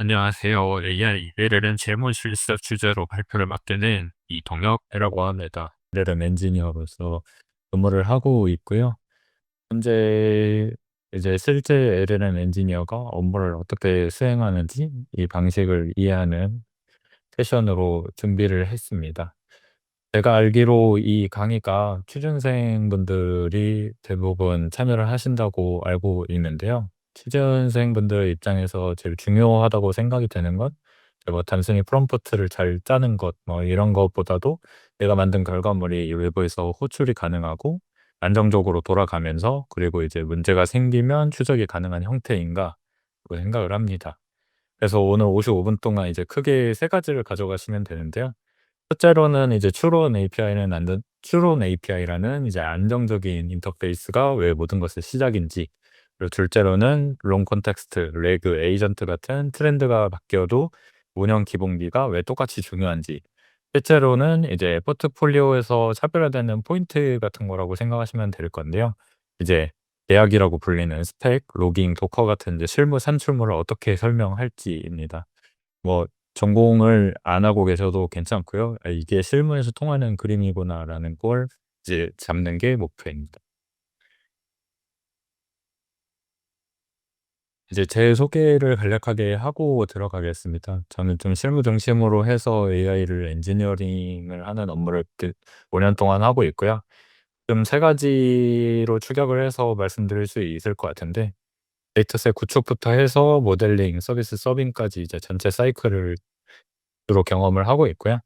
안녕하세요. AI LLM 재무 실습 주제로 발표를 맡게 된 이동혁이라고 합니다. LLM 엔지니어로서 근무를 하고 있고요. 현재 이제 실제 LLM 엔지니어가 업무를 어떻게 수행하는지 이 방식을 이해하는 세션으로 준비를 했습니다. 제가 알기로 이 강의가 취준생분들이 대부분 참여를 하신다고 알고 있는데요. 취준생분들 입장에서 제일 중요하다고 생각이 되는 건 뭐 단순히 프롬프트를 잘 짜는 것 뭐 이런 것보다도 내가 만든 결과물이 이 외부에서 호출이 가능하고 안정적으로 돌아가면서 그리고 이제 문제가 생기면 추적이 가능한 형태인가 그 생각을 합니다. 그래서 오늘 55분 동안 이제 크게 세 가지를 가져가시면 되는데요. 첫째로는 이제 추론 API라는 이제 안정적인 인터페이스가 왜 모든 것의 시작인지, 그리고 둘째로는 롱 콘텍스트, 레그, 에이전트 같은 트렌드가 바뀌어도 운영 기본기가 왜 똑같이 중요한지, 셋째로는 이제 포트폴리오에서 차별화되는 포인트 같은 거라고 생각하시면 될 건데요. 이제 대약이라고 불리는 스택, 로깅, 도커 같은 이제 실무 산출물을 어떻게 설명할지입니다. 뭐 전공을 안 하고 계셔도 괜찮고요. '아 이게 실무에서 통하는 그림이구나.'라는 걸 이제 잡는 게 목표입니다. 이제 제 소개를 간략하게 하고 들어가겠습니다. 저는 좀 실무 중심으로 해서 AI를 엔지니어링을 하는 업무를 5년 동안 하고 있고요. 좀 세 가지로 축약을 해서 말씀드릴 수 있을 것 같은데, 데이터셋 구축부터 해서 모델링, 서비스 서빙까지 이제 전체 사이클을 주로 경험을 하고 있고요.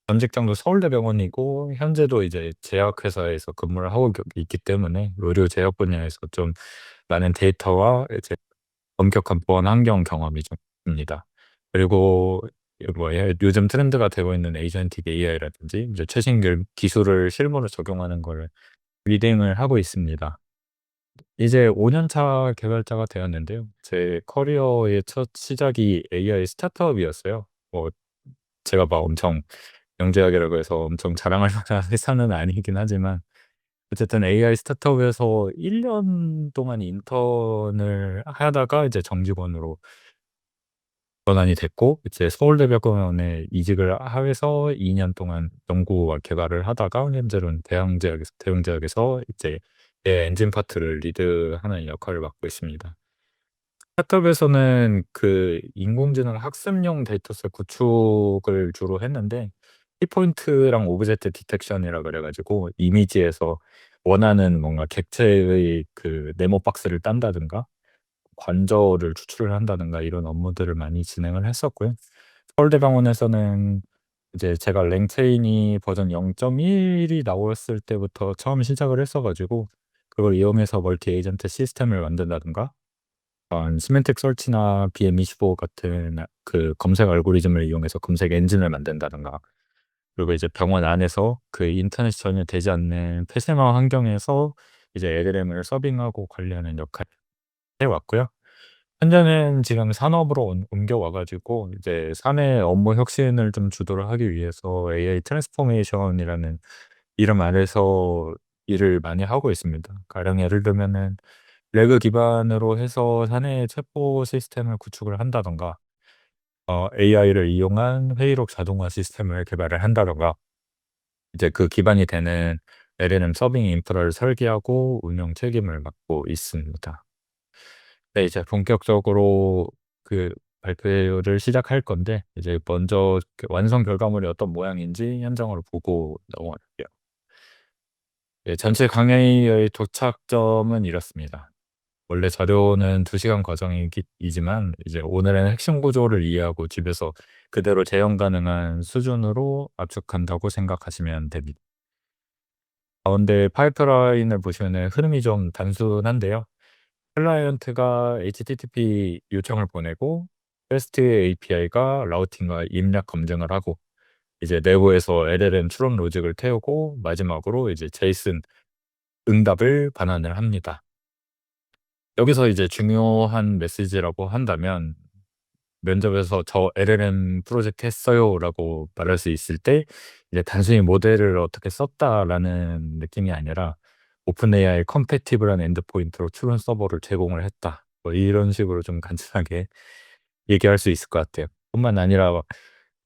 전 직장도 서울대병원이고 현재도 이제 제약회사에서 근무를 하고 있기 때문에 의료 제약 분야에서 좀 많은 데이터와 이제 엄격한 보안 환경 경험이 좀 있습니다. 그리고 뭐예요? 요즘 트렌드가 되고 있는 에이전틱 AI라든지 이제 최신 기술을 실무로 적용하는 거를 리딩을 하고 있습니다. 이제 5년 차 개발자가 되었는데요. 제 커리어의 첫 시작이 AI 스타트업이었어요. 뭐 제가 막 엄청 영재학이라고 해서 엄청 자랑할 만한 회사는 아니긴 하지만 어쨌든 AI 스타트업에서 1년 동안 인턴을 하다가 이제 정직원으로 전환이 됐고, 이제 서울대병원에 이직을 해서 2년 동안 연구와 개발을 하다가 현재로는 대형제약에서 이제 엔진 파트를 리드하는 역할을 맡고 있습니다. 스타트업에서는 그 인공지능 학습용 데이터셋 구축을 주로 했는데, 키포인트랑 오브젝트 디텍션이라 그래 가지고 이미지에서 원하는 뭔가 객체의 그 네모 박스를 딴다든가 관절을 추출을 한다든가 이런 업무들을 많이 진행을 했었고요. 서울대병원에서는 이제 제가 랭체인이 버전 0.1이 나왔을 때부터 처음 시작을 했어 가지고 그걸 이용해서 멀티 에이전트 시스템을 만든다든가 시멘틱 서치나 BM25 같은 그 검색 알고리즘을 이용해서 검색 엔진을 만든다든가, 그리고 이제 병원 안에서 그 인터넷이 전혀 되지 않는 폐쇄망 환경에서 이제 LLM을 서빙하고 관리하는 역할을 해 왔고요. 현재는 지금 산업으로 옮겨와 가지고 이제 사내 업무 혁신을 좀 주도를 하기 위해서 AI 트랜스포메이션이라는 이름 아래서 일을 많이 하고 있습니다. 가령 예를 들면은 레그 기반으로 해서 사내 체포 시스템을 구축을 한다든가, AI를 이용한 회의록 자동화 시스템을 개발을 한다든가, 이제 그 기반이 되는 LLM 서빙 인프라를 설계하고 운영 책임을 맡고 있습니다. 네, 이제 본격적으로 그 발표를 시작할 건데, 이제 먼저 그 완성 결과물이 어떤 모양인지 현장으로 보고 넘어갈게요. 예, 전체 강의의 도착점은 이렇습니다. 원래 자료는 2 시간 과정이지만 이제 오늘은 핵심 구조를 이해하고 집에서 그대로 재현 가능한 수준으로 압축한다고 생각하시면 됩니다. 가운데 파이프라인을 보시면은 흐름이 좀 단순한데요. 클라이언트가 HTTP 요청을 보내고 REST API가 라우팅과 입력 검증을 하고 이제 내부에서 LLM 추론 로직을 태우고 마지막으로 이제 제이슨 응답을 반환을 합니다. 여기서 이제 중요한 메시지라고 한다면, 면접에서 "저 LLM 프로젝트 했어요."라고 말할 수 있을 때 이제 단순히 '모델을 어떻게 썼다.'라는 느낌이 아니라 '오픈AI 컴패티블한 엔드포인트로 추론 서버를 제공을 했다.' 뭐 이런 식으로 좀 간단하게 얘기할 수 있을 것 같아요. 뿐만 아니라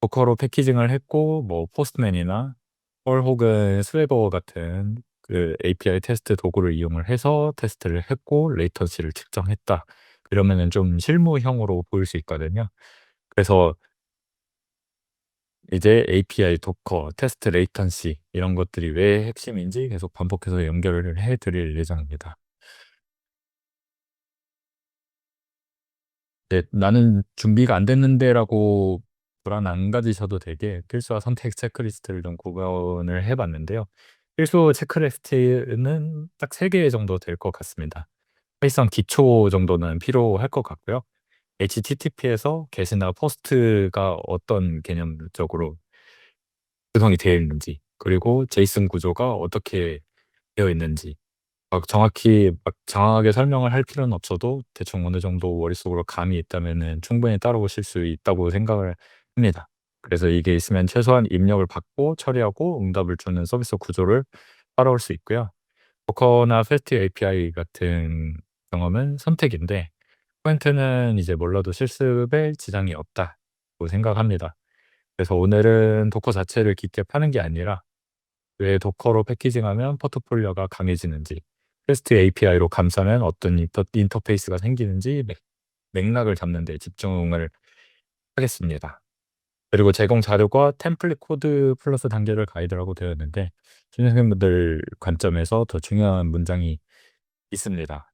도커로 패키징을 했고 뭐 포스트맨이나 펄 혹은 스웨버 같은 그 API 테스트 도구를 이용을 해서 테스트를 했고 레이턴시를 측정했다. 이러면은 좀 실무형으로 보일 수 있거든요. 그래서 이제 API, 도커, 테스트 레이턴시 이런 것들이 왜 핵심인지 계속 반복해서 연결을 해 드릴 예정입니다. 네. '나는 준비가 안 됐는데.'라고 불안 안 가지셔도 되게 필수와 선택 체크리스트를 좀 구현을 해 봤는데요. 필수 체크리스트는 딱 3개 정도 될 것 같습니다. 사실상 기초 정도는 필요할 것 같고요. HTTP에서 get이나 post가 어떤 개념적으로 구성이 되어 있는지, 그리고 제이슨 구조가 어떻게 되어 있는지 막 정확히 막 장황하게 설명을 할 필요는 없어도 대충 어느 정도 머릿속으로 감이 있다면은 충분히 따라오실 수 있다고 생각을 합니다. 그래서 이게 있으면 최소한 입력을 받고 처리하고 응답을 주는 서비스 구조를 따라올 수 있고요. 도커나 패스트 API 같은 경험은 선택인데 포인트는 이제 몰라도 실습에 지장이 없다고 생각합니다. 그래서 오늘은 도커 자체를 깊게 파는 게 아니라 왜 도커로 패키징하면 포트폴리오가 강해지는지, REST API로 감싸면 어떤 인터페이스가 생기는지 맥락을 잡는 데 집중을 하겠습니다. 그리고 제공 자료가 템플릿 코드 플러스 단계별 가이드라고 되어 있는데 신입생분들 관점에서 더 중요한 문장이 있습니다.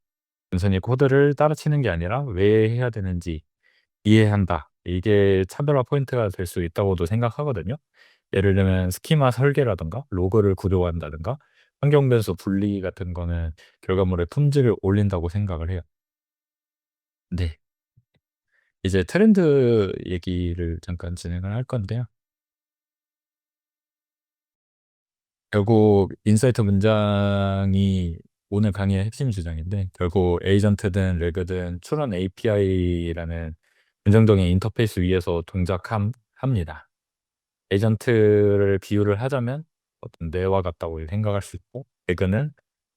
단순히 코드를 따라치는 게 아니라 왜 해야 되는지 이해한다. 이게 차별화 포인트가 될 수 있다고도 생각하거든요. 예를 들면 스키마 설계라든가 로그를 구조화한다든가 환경 변수 분리 같은 거는 결과물의 품질을 올린다고 생각을 해요. 네. 이제 트렌드 얘기를 잠깐 진행을 할 건데요. 결국 인사이트 문장이 오늘 강의의 핵심 주장인데 결국 에이전트든 레그든 추론 API라는 긍정적인 인터페이스 위에서 합니다. 에이전트를 비유를 하자면 어떤 뇌와 같다고 생각할 수 있고 배그는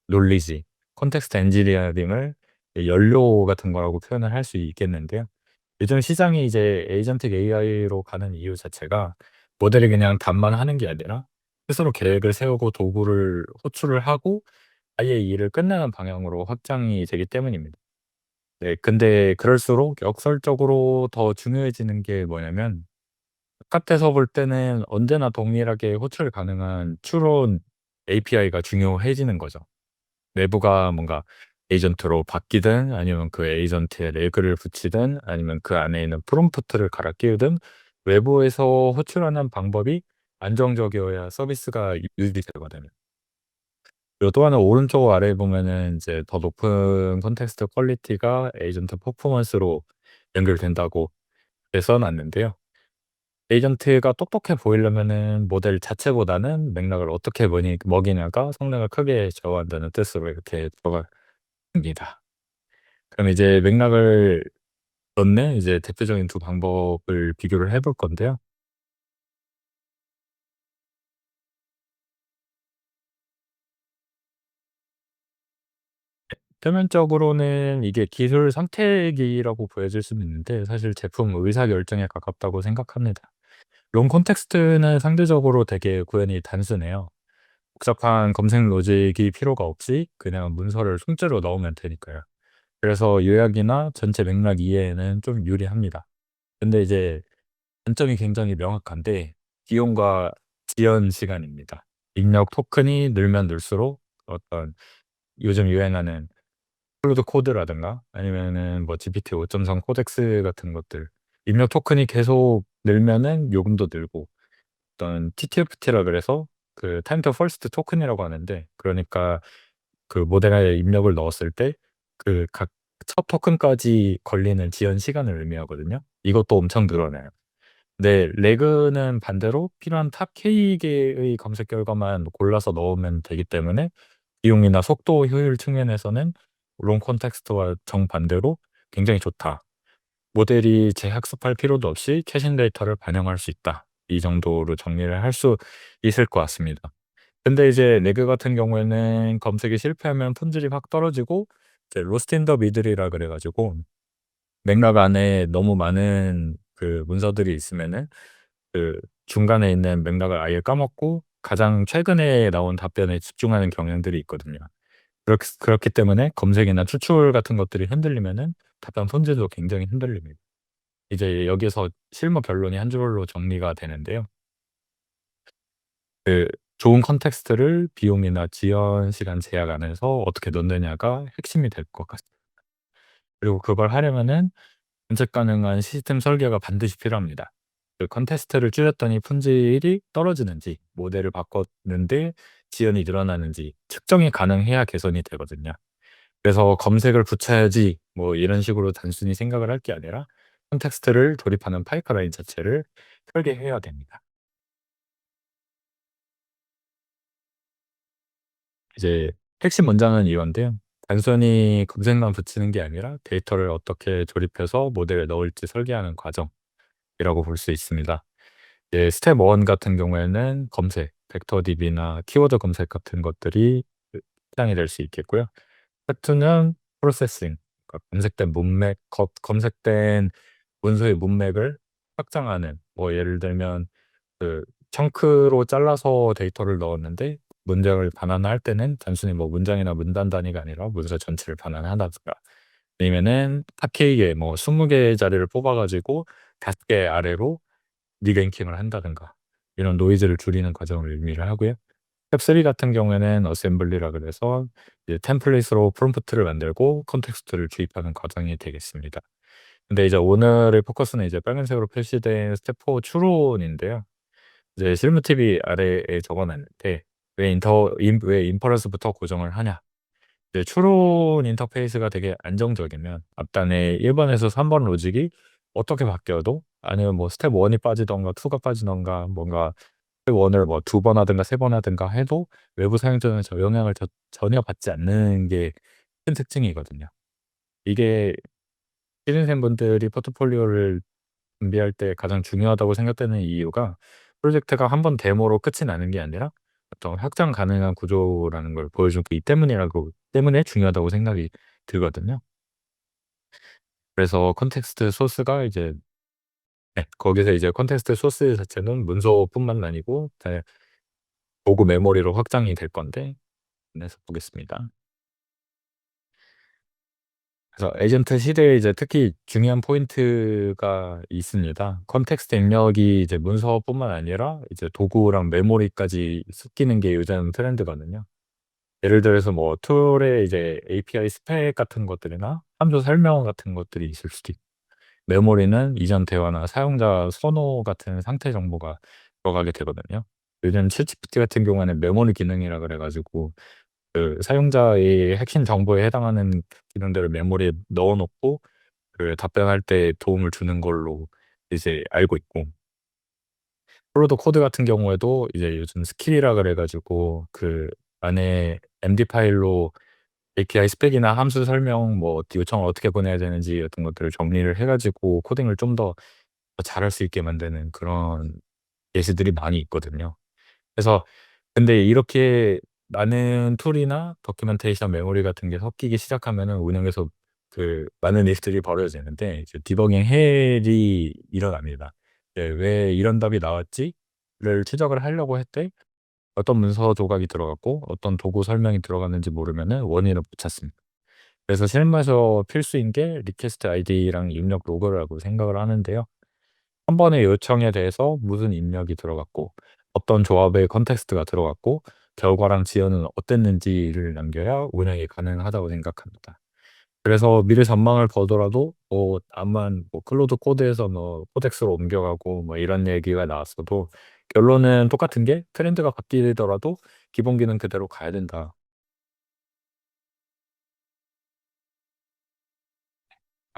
논리지, 콘텍스트 엔지니어링을 연료 같은 거라고 표현을 할 수 있겠는데요. 요즘 시장이 이제 에이전틱 AI로 가는 이유 자체가 모델이 그냥 답만 하는 게 아니라 스스로 계획을 세우고 도구를 호출을 하고 아예 일을 끝내는 방향으로 확장이 되기 때문입니다. 네, 근데 그럴수록 역설적으로 더 중요해지는 게 뭐냐면 바깥에서 볼 때는 언제나 동일하게 호출 가능한 추론 API가 중요해지는 거죠. 내부가 뭔가 에이전트로 바뀌든 아니면 그 에이전트에 레그를 붙이든 아니면 그 안에 있는 프롬프트를 갈아 끼우든 외부에서 호출하는 방법이 안정적이어야 서비스가 유지되거든요. 그리고 또 하나 오른쪽 아래에 보면은 이제 더 높은 컨텍스트 퀄리티가 에이전트 퍼포먼스로 연결된다고 해서 놨는데요. 에이전트가 똑똑해 보이려면은 모델 자체보다는 맥락을 어떻게 먹이냐가 성능을 크게 좌우한다는 뜻으로 이렇게 들어가 니다. 그럼 이제 맥락을 넣는 이제 대표적인 두 방법을 비교를 해볼 건데요. 표면적으로는 이게 기술 선택이라고 보여질 수는 있는데 사실 제품 의사결정에 가깝다고 생각합니다. 롱 콘텍스트는 상대적으로 되게 구현이 단순해요. 복잡한 검색 로직이 필요가 없이 그냥 문서를 통째로 넣으면 되니까요. 그래서 요약이나 전체 맥락 이해에는 좀 유리합니다. 근데 이제 단점이 굉장히 명확한데 비용과 지연 시간입니다. 입력 토큰이 늘면 늘수록 어떤 요즘 유행하는 클로드 코드라든가 아니면은 뭐 GPT 5.3 코덱스 같은 것들 입력 토큰이 계속 늘면은 요금도 늘고 어떤 TTFT라 그래서 그 타임 투 퍼스트 토큰이라고 하는데 그러니까 그 모델에 입력을 넣었을 때 그 각 첫 토큰까지 걸리는 지연 시간을 의미하거든요. 이것도 엄청 늘어나요. 네. 레그는 반대로 필요한 탑 K개의 검색 결과만 골라서 넣으면 되기 때문에 비용이나 속도 효율 측면에서는 롱 콘텍스트와 정반대로 굉장히 좋다. 모델이 재학습할 필요도 없이 최신 데이터를 반영할 수 있다. 이 정도로 정리를 할 수 있을 것 같습니다. 근데 이제 레그 같은 경우에는 검색이 실패하면 품질이 확 떨어지고 이제 로스트 인 더 미들이라 그래 가지고 맥락 안에 너무 많은 그 문서들이 있으면은 그 중간에 있는 맥락을 아예 까먹고 가장 최근에 나온 답변에 집중하는 경향들이 있거든요. 그렇기 때문에 검색이나 추출 같은 것들이 흔들리면은 답변 손질도 굉장히 흔들립니다. 이제 여기서 실무 결론이 한 줄로 정리가 되는데요. 그 좋은 컨텍스트를 비용이나 지연 시간 제약 안에서 어떻게 넣느냐가 핵심이 될 것 같습니다. 그리고 그걸 하려면은 관측 가능한 시스템 설계가 반드시 필요합니다. 그 컨테스트를 줄였더니 품질이 떨어지는지, 모델을 바꿨는데 지연이 늘어나는지 측정이 가능해야 개선이 되거든요. 그래서 '검색을 붙여야지.' 뭐 이런 식으로 단순히 생각을 할 게 아니라 컨텍스트를 조립하는 파이프라인 자체를 설계해야 됩니다. 이제 핵심 문장은 이건데요. 단순히 검색만 붙이는 게 아니라 데이터를 어떻게 조립해서 모델에 넣을지 설계하는 과정이라고 볼 수 있습니다. 이제 스텝 1 같은 경우에는 검색, 벡터 DB나 키워드 검색 같은 것들이 해당이 될 수 있겠고요. 스텝 2는 프로세싱, 그러니까 검색된 문서의 문맥을 확장하는, 뭐 예를 들면 그 청크로 잘라서 데이터를 넣었는데 문장을 반환할 때는 단순히 뭐 문장이나 문단 단위가 아니라 문서 전체를 반환한다든가, 아니면은 탑 K에 뭐 20 개의 자리를 뽑아 가지고 5개 아래로 리랭킹을 한다든가, 이런 노이즈를 줄이는 과정을 의미를 하고요. 스텝 3 같은 경우에는 어셈블리라 그래서 이제 템플릿으로 프롬프트를 만들고 컨텍스트를 주입하는 과정이 되겠습니다. 근데 이제 오늘의 포커스는 이제 빨간색으로 표시된 스텝 4 추론인데요. 이제 실무 팁이 아래에 적어 놨는데 왜 인퍼런스부터 고정을 하냐. 이제 추론 인터페이스가 되게 안정적이면 앞단의 1 번에서 3번 로직이 어떻게 바뀌어도, 아니면 뭐 스텝 1이 빠지든가 2가 빠지든가, 뭔가 스텝 1을 뭐 2번 하든가 3번 하든가 해도 외부 사용자는 영향을 전혀 받지 않는 게 큰 특징이거든요. 이게 신입생분들이 포트폴리오를 준비할 때 가장 중요하다고 생각되는 이유가, 프로젝트가 한 번 데모로 끝이 나는 게 아니라 어떤 확장 가능한 구조라는 걸 보여주기 때문에 중요하다고 생각이 들거든요. 그래서 컨텍스트 소스가 이제, 네, 거기서 이제 컨텍스트 소스 자체는 문서뿐만 아니고 도구 메모리로 확장이 될 건데, 그래서 보겠습니다. 그래서 에이전트 시대에 이제 특히 중요한 포인트가 있습니다. 컨텍스트 입력이 이제 문서뿐만 아니라 이제 도구랑 메모리까지 섞이는 게 요즘 트렌드거든요. 예를 들어서 뭐 툴의 이제 API 스펙 같은 것들이나 함수 설명 같은 것들이 있을 수도 있고, 메모리는 이전 대화나 사용자 선호 같은 상태 정보가 들어가게 되거든요. 요즘 챗GPT 같은 경우에는 메모리 기능이라 그래 가지고 그 사용자의 핵심 정보에 해당하는 기능들을 메모리에 넣어 놓고 그 답변할 때 도움을 주는 걸로 이제 알고 있고, 프로도 코드 같은 경우에도 이제 요즘 스킬이라 그래 가지고 그 안에 MD 파일로 API 스펙이나 함수 설명, 뭐 요청을 어떻게 보내야 되는지 같은 것들을 정리를 해 가지고 코딩을 좀 더 잘할 수 있게 만드는 그런 예시들이 많이 있거든요. 그래서 근데 이렇게 많은 툴이나 도큐멘테이션 메모리 같은 게 섞이기 시작하면은 운영에서 그 많은 일들이 벌어지는데, 이제 디버깅 헬이 일어납니다. 예, '왜 이런 답이 나왔지?'를 추적을 하려고 할 때 어떤 문서 조각이 들어갔고 어떤 도구 설명이 들어갔는지 모르면은 원인을 못 찾습니다. 그래서 실무에서 필수인 게 리퀘스트 아이디랑 입력 로그라고 생각을 하는데요. 한 번의 요청에 대해서 무슨 입력이 들어갔고 어떤 조합의 컨텍스트가 들어갔고 결과랑 지연은 어땠는지를 남겨야 운영이 가능하다고 생각합니다. 그래서 미래 전망을 보더라도 뭐 다만 뭐 클로드 코드에서 뭐 코덱스로 옮겨가고 뭐 이런 얘기가 나왔어도 결론은 똑같은 게, 트렌드가 바뀌더라도 기본 기능 그대로 가야 된다.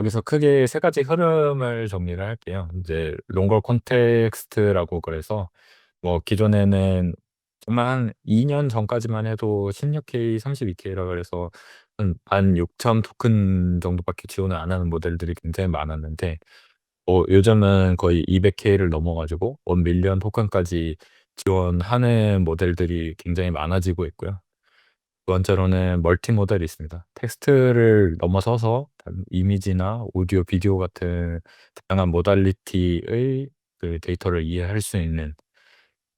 여기서 크게 세 가지 흐름을 정리를 할게요. 이제 롱걸 콘텍스트라고 그래서 뭐 기존에는 정말 한 2년 전까지만 해도 16K, 32K라 그래서 한 16,000 토큰 정도밖에 지원을 안 하는 모델들이 굉장히 많았는데, 요즘은 거의 200K를 넘어 가지고 1,000,000 토큰까지 지원하는 모델들이 굉장히 많아지고 있고요. 두 번째로는 멀티 모델이 있습니다. 텍스트를 넘어서서 이미지나 오디오, 비디오 같은 다양한 모달리티의 그 데이터를 이해할 수 있는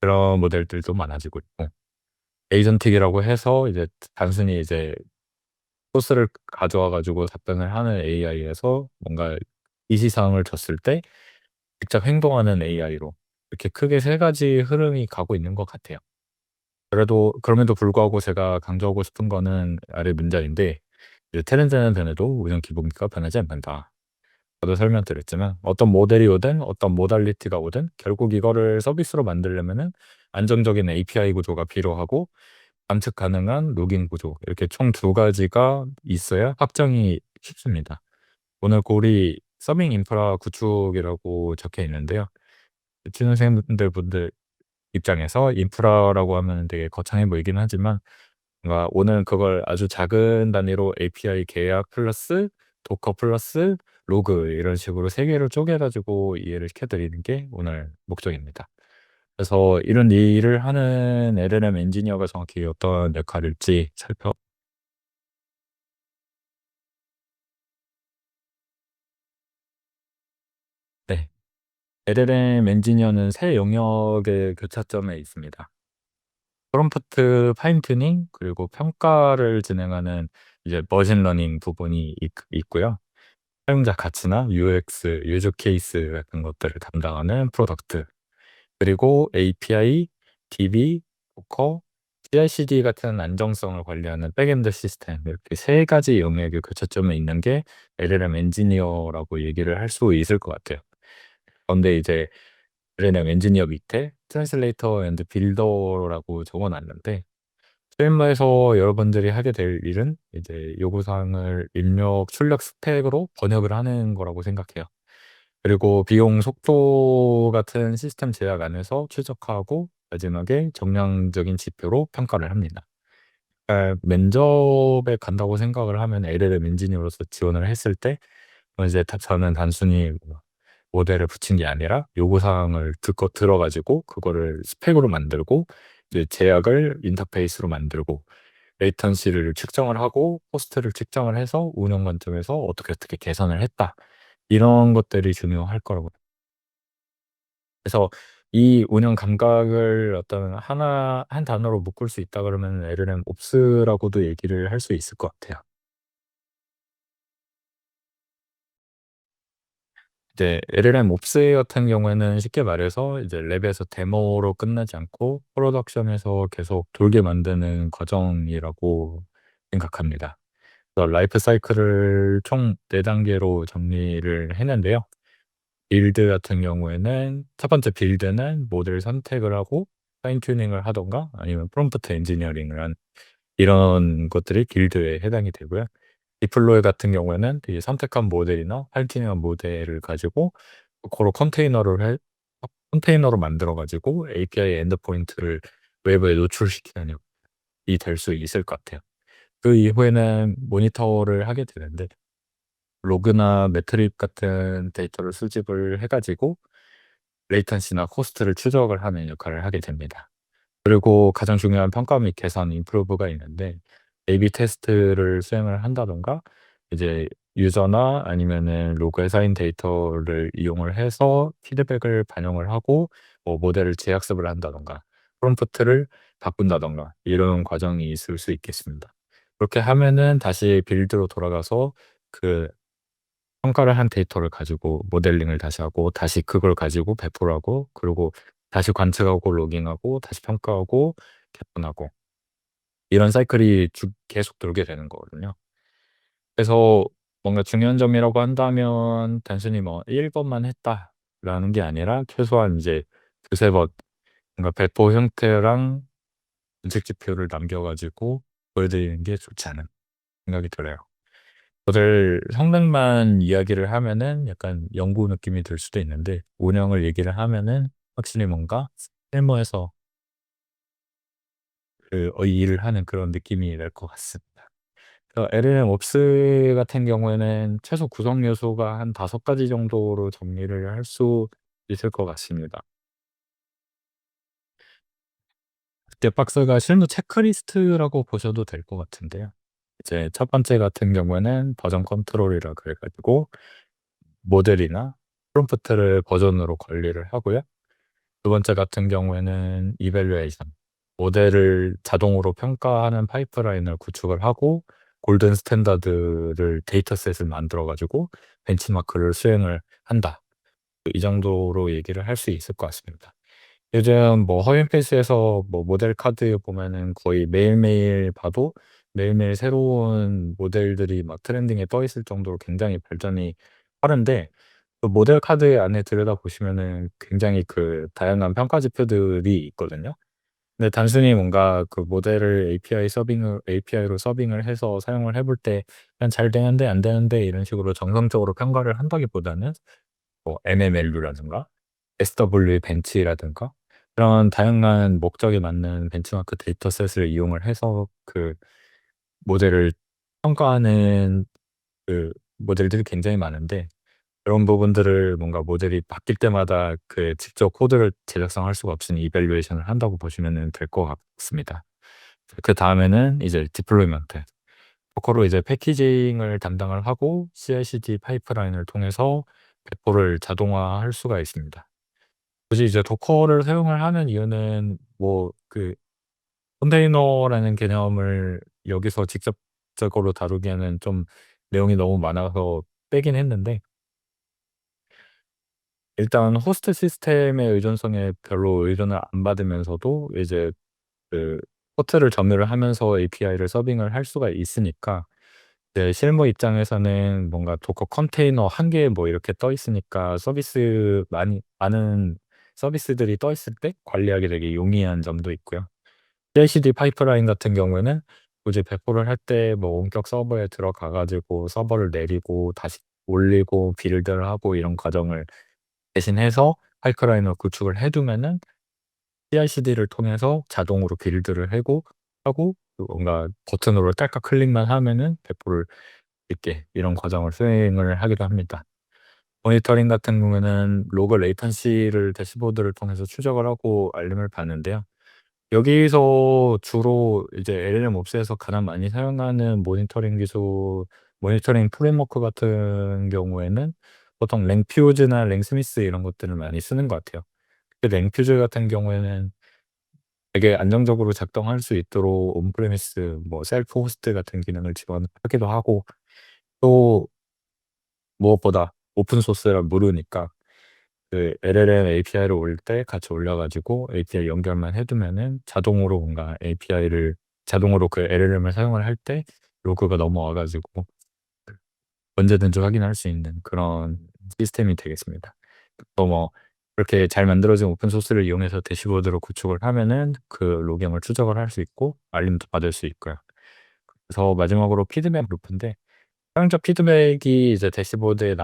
그런 모델들도 많아지고 있고, 에이전틱이라고 해서 이제 단순히 이제 소스를 가져와 가지고 답변을 하는 AI에서 뭔가 이시사항을 줬을 때 직접 행동하는 AI로 이렇게 크게 세 가지 흐름이 가고 있는 것 같아요. 그럼에도 불구하고 제가 강조하고 싶은 거는 아래 문장인데, 이제 "트렌드는 변해도 운영 기본기가 변하지 않는다." 저도 설명드렸지만 어떤 모델이 오든 어떤 모달리티가 오든 결국 이거를 서비스로 만들려면은 안정적인 API 구조가 필요하고 관측 가능한 로깅 구조, 이렇게 총 두 가지가 있어야 확정이 쉽습니다. 오늘 고리 서빙 인프라 구축이라고 적혀 있는데요. 취준생분들 입장에서 인프라라고 하면 되게 거창해 보이긴 하지만, 뭔가 오늘 그걸 아주 작은 단위로 API 계약 플러스 도커 플러스 로그, 이런 식으로 세 개로 쪼개 가지고 이해를 시켜 드리는 게 오늘 목적입니다. 그래서 이런 일을 하는 LLM 엔지니어가 정확히 어떤 역할일지 살펴 네. LLM 엔지니어는 세 영역의 교차점에 있습니다. 프롬프트 파인 튜닝, 그리고 평가를 진행하는 이제 머신 러닝 부분이 있고요. 사용자 가치나 UX, 유즈 케이스 같은 것들을 담당하는 프로덕트, 그리고 API, DB, 도커, CI/CD 같은 안정성을 관리하는 백엔드 시스템, 이렇게 세 가지 영역의 교차점에 있는 게 LLM 엔지니어라고 얘기를 할 수 있을 것 같아요. 그런데 이제 LLM 엔지니어 밑에 트랜슬레이터 앤드 빌더라고 적어 놨는데, 실무에서 여러분들이 하게 될 일은 이제 요구사항을 입력, 출력 스펙으로 번역을 하는 거라고 생각해요. 그리고 비용, 속도 같은 시스템 제약 안에서 최적화하고 마지막에 정량적인 지표로 평가를 합니다. 면접에 간다고 생각을 하면 LLM 엔지니어로서 지원을 했을 때 이제 저는 단순히 뭐 모델을 붙인 게 아니라 요구사항을 듣고 들어 가지고 그거를 스펙으로 만들고 이제 제약을 인터페이스로 만들고 레이턴시를 측정을 하고 코스트를 측정을 해서 운영 관점에서 어떻게 개선을 했다, 이런 것들이 중요할 거라고. 그래서 이 운영 감각을 어떤 한 단어로 묶을 수 있다 그러면 LLM 옵스라고도 얘기를 할 수 있을 것 같아요. 이제 LLM 옵스 같은 경우에는 쉽게 말해서 이제 랩에서 데모로 끝나지 않고 프로덕션에서 계속 돌게 만드는 과정이라고 생각합니다. 그래서 라이프 사이클을 총 4 단계로 정리를 했는데요. 빌드 같은 경우에는 첫 번째 빌드는 모델 선택을 하고 파인 튜닝을 하든가 아니면 프롬프트 엔지니어링을 한 이런 것들이 빌드에 해당이 되고요. 디플로이 같은 경우에는 이 선택한 모델이나 파인 튜닝한 모델을 가지고 고로 컨테이너로 만들어 가지고 API 엔드포인트를 외부에 노출시키는 역할이 될 수 있을 것 같아요. 그 이후에는 모니터를 하게 되는데 로그나 매트릭 같은 데이터를 수집을 해 가지고 레이턴시나 코스트를 추적을 하는 역할을 하게 됩니다. 그리고 가장 중요한 평가 및 개선 임프루브가 있는데, A/B 테스트를 수행을 한다든가 이제 유저나 아니면은 로그에 쌓인 데이터를 이용을 해서 피드백을 반영을 하고 뭐 모델을 재학습을 한다든가 프롬프트를 바꾼다든가 이런 과정이 있을 수 있겠습니다. 그렇게 하면은 다시 빌드로 돌아가서 그 평가를 한 데이터를 가지고 모델링을 다시 하고 다시 그걸 가지고 배포를 하고 그리고 다시 관측하고 로깅하고 다시 평가하고 개선하고, 이런 사이클이 계속 돌게 되는 거거든요. 그래서 뭔가 중요한 점이라고 한다면 단순히 뭐 1 번만 했다라는 게 아니라 최소한 이제 두세 번 뭔가 배포 형태랑 분석 지표를 남겨 가지고 보여드리는 게 좋지 않은 생각이 들어요. 모델 성능만 이야기를 하면은 약간 연구 느낌이 들 수도 있는데, 운영을 얘기를 하면은 확실히 뭔가 실무에서 이 일을 하는 그런 느낌이 날 것 같습니다. LLM 옵스 같은 경우에는 최소 구성 요소가 한 5가지 정도로 정리를 할 수 있을 것 같습니다. 빅데박스가 실무 체크리스트라고 보셔도 될 것 같은데요. 이제 첫 번째 같은 경우에는 버전 컨트롤이라 그래 가지고 모델이나 프롬프트를 버전으로 관리를 하고요. 두 번째 같은 경우에는 이밸류에이션, 모델을 자동으로 평가하는 파이프라인을 구축을 하고 골든 스탠다드를 데이터셋을 만들어 가지고 벤치마크를 수행을 한다. 이 정도로 얘기를 할 수 있을 것 같습니다. 요즘 뭐 허위페이스에서 뭐 모델 카드 보면은 거의 매일매일 봐도 매일매일 새로운 모델들이 막 트렌딩에 떠 있을 정도로 굉장히 발전이 빠른데, 그 모델 카드 안에 들여다보시면은 굉장히 그 다양한 평가 지표들이 있거든요. 근데 단순히 뭔가 그 모델을 API로 서빙을 해서 사용을 해볼 때 그냥 잘 되는데 안 되는데 이런 식으로 정성적으로 평가를 한다기보다는 뭐 MMLU라든가 SW 벤치라든가 그런 다양한 목적에 맞는 벤치마크 데이터셋을 이용을 해서 그 모델을 평가하는 그 모델들이 굉장히 많은데, 그런 부분들을 뭔가 모델이 바뀔 때마다 그 직접 코드를 제작성할 수가 없으니 이밸류에이션을 한다고 보시면은 될 것 같습니다. 그다음에는 이제 디플로이먼트. 도커로 이제 패키징을 담당을 하고 CI/CD 파이프라인을 통해서 배포를 자동화할 수가 있습니다. 굳이 이제 도커를 사용을 하는 이유는 뭐 그 컨테이너라는 개념을 여기서 직접적으로 다루기에는 좀 내용이 너무 많아서 빼긴 했는데, 일단 호스트 시스템의 의존성에 별로 의존을 안 받으면서도 이제 그 포트를 점유를 하면서 API를 서빙을 할 수가 있으니까, 이제 실무 입장에서는 뭔가 도커 컨테이너 한 개 뭐 이렇게 떠 있으니까 많은 서비스들이 떠 있을 때 관리하기 되게 용이한 점도 있고요. CI/CD 파이프라인 같은 경우에는 굳이 배포를 할 때 뭐 원격 서버에 들어가 가지고 서버를 내리고 다시 올리고 빌드를 하고 이런 과정을 대신해서 파이프라인을 구축을 해 두면은 CI/CD를 통해서 자동으로 빌드를 하고 그 뭔가 버튼으로 딸깍 클릭만 하면은 배포를 있게 이런 과정을 수행을 하기도 합니다. 모니터링 같은 경우에는 로그 레이턴시를 대시보드를 통해서 추적을 하고 알림을 받는데요. 여기서 주로 이제 LLM 옵스에서 가장 많이 사용하는 모니터링 프레임워크 같은 경우에는 보통 랭퓨즈나 랭스미스 이런 것들을 많이 쓰는 것 같아요. 그 랭퓨즈 같은 경우에는 되게 안정적으로 작동할 수 있도록 온프레미스 뭐 셀프 호스트 같은 기능을 지원하기도 하고, 또 무엇보다 오픈 소스라 무료니까 그 LLM API를 올 때 같이 올려 가지고 API 연결만 해 두면은 자동으로 그 LLM을 사용을 할 때 로그가 넘어와 가지고 언제든지 확인할 수 있는 그런 시스템이 되겠습니다. 또 뭐 그렇게 잘 만들어진 오픈 소스를 이용해서 대시보드로 구축을 하면은 그 로깅을 추적을 할 수 있고 알림도 받을 수 있고요. 그래서 마지막으로 피드백 루프인데, 사용자 피드백이 이제 대시보드에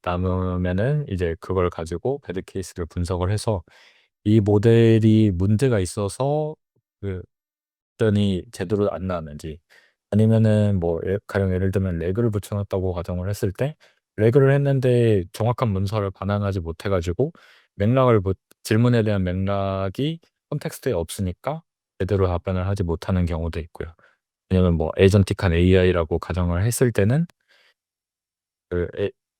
남으면은 이제 그걸 가지고 배드 케이스를 분석을 해서 이 모델이 문제가 있어서 그 답변이 제대로 안 나왔는지, 아니면은 뭐 가령 예를 들면 레그를 붙여 놨다고 가정을 했을 때 레그를 했는데 정확한 문서를 반환하지 못해 가지고 맥락을 못 질문에 대한 맥락이 콘텍스트에 없으니까 제대로 답변을 하지 못하는 경우도 있고요. 왜냐면 뭐 에이전틱한 AI라고 가정을 했을 때는 그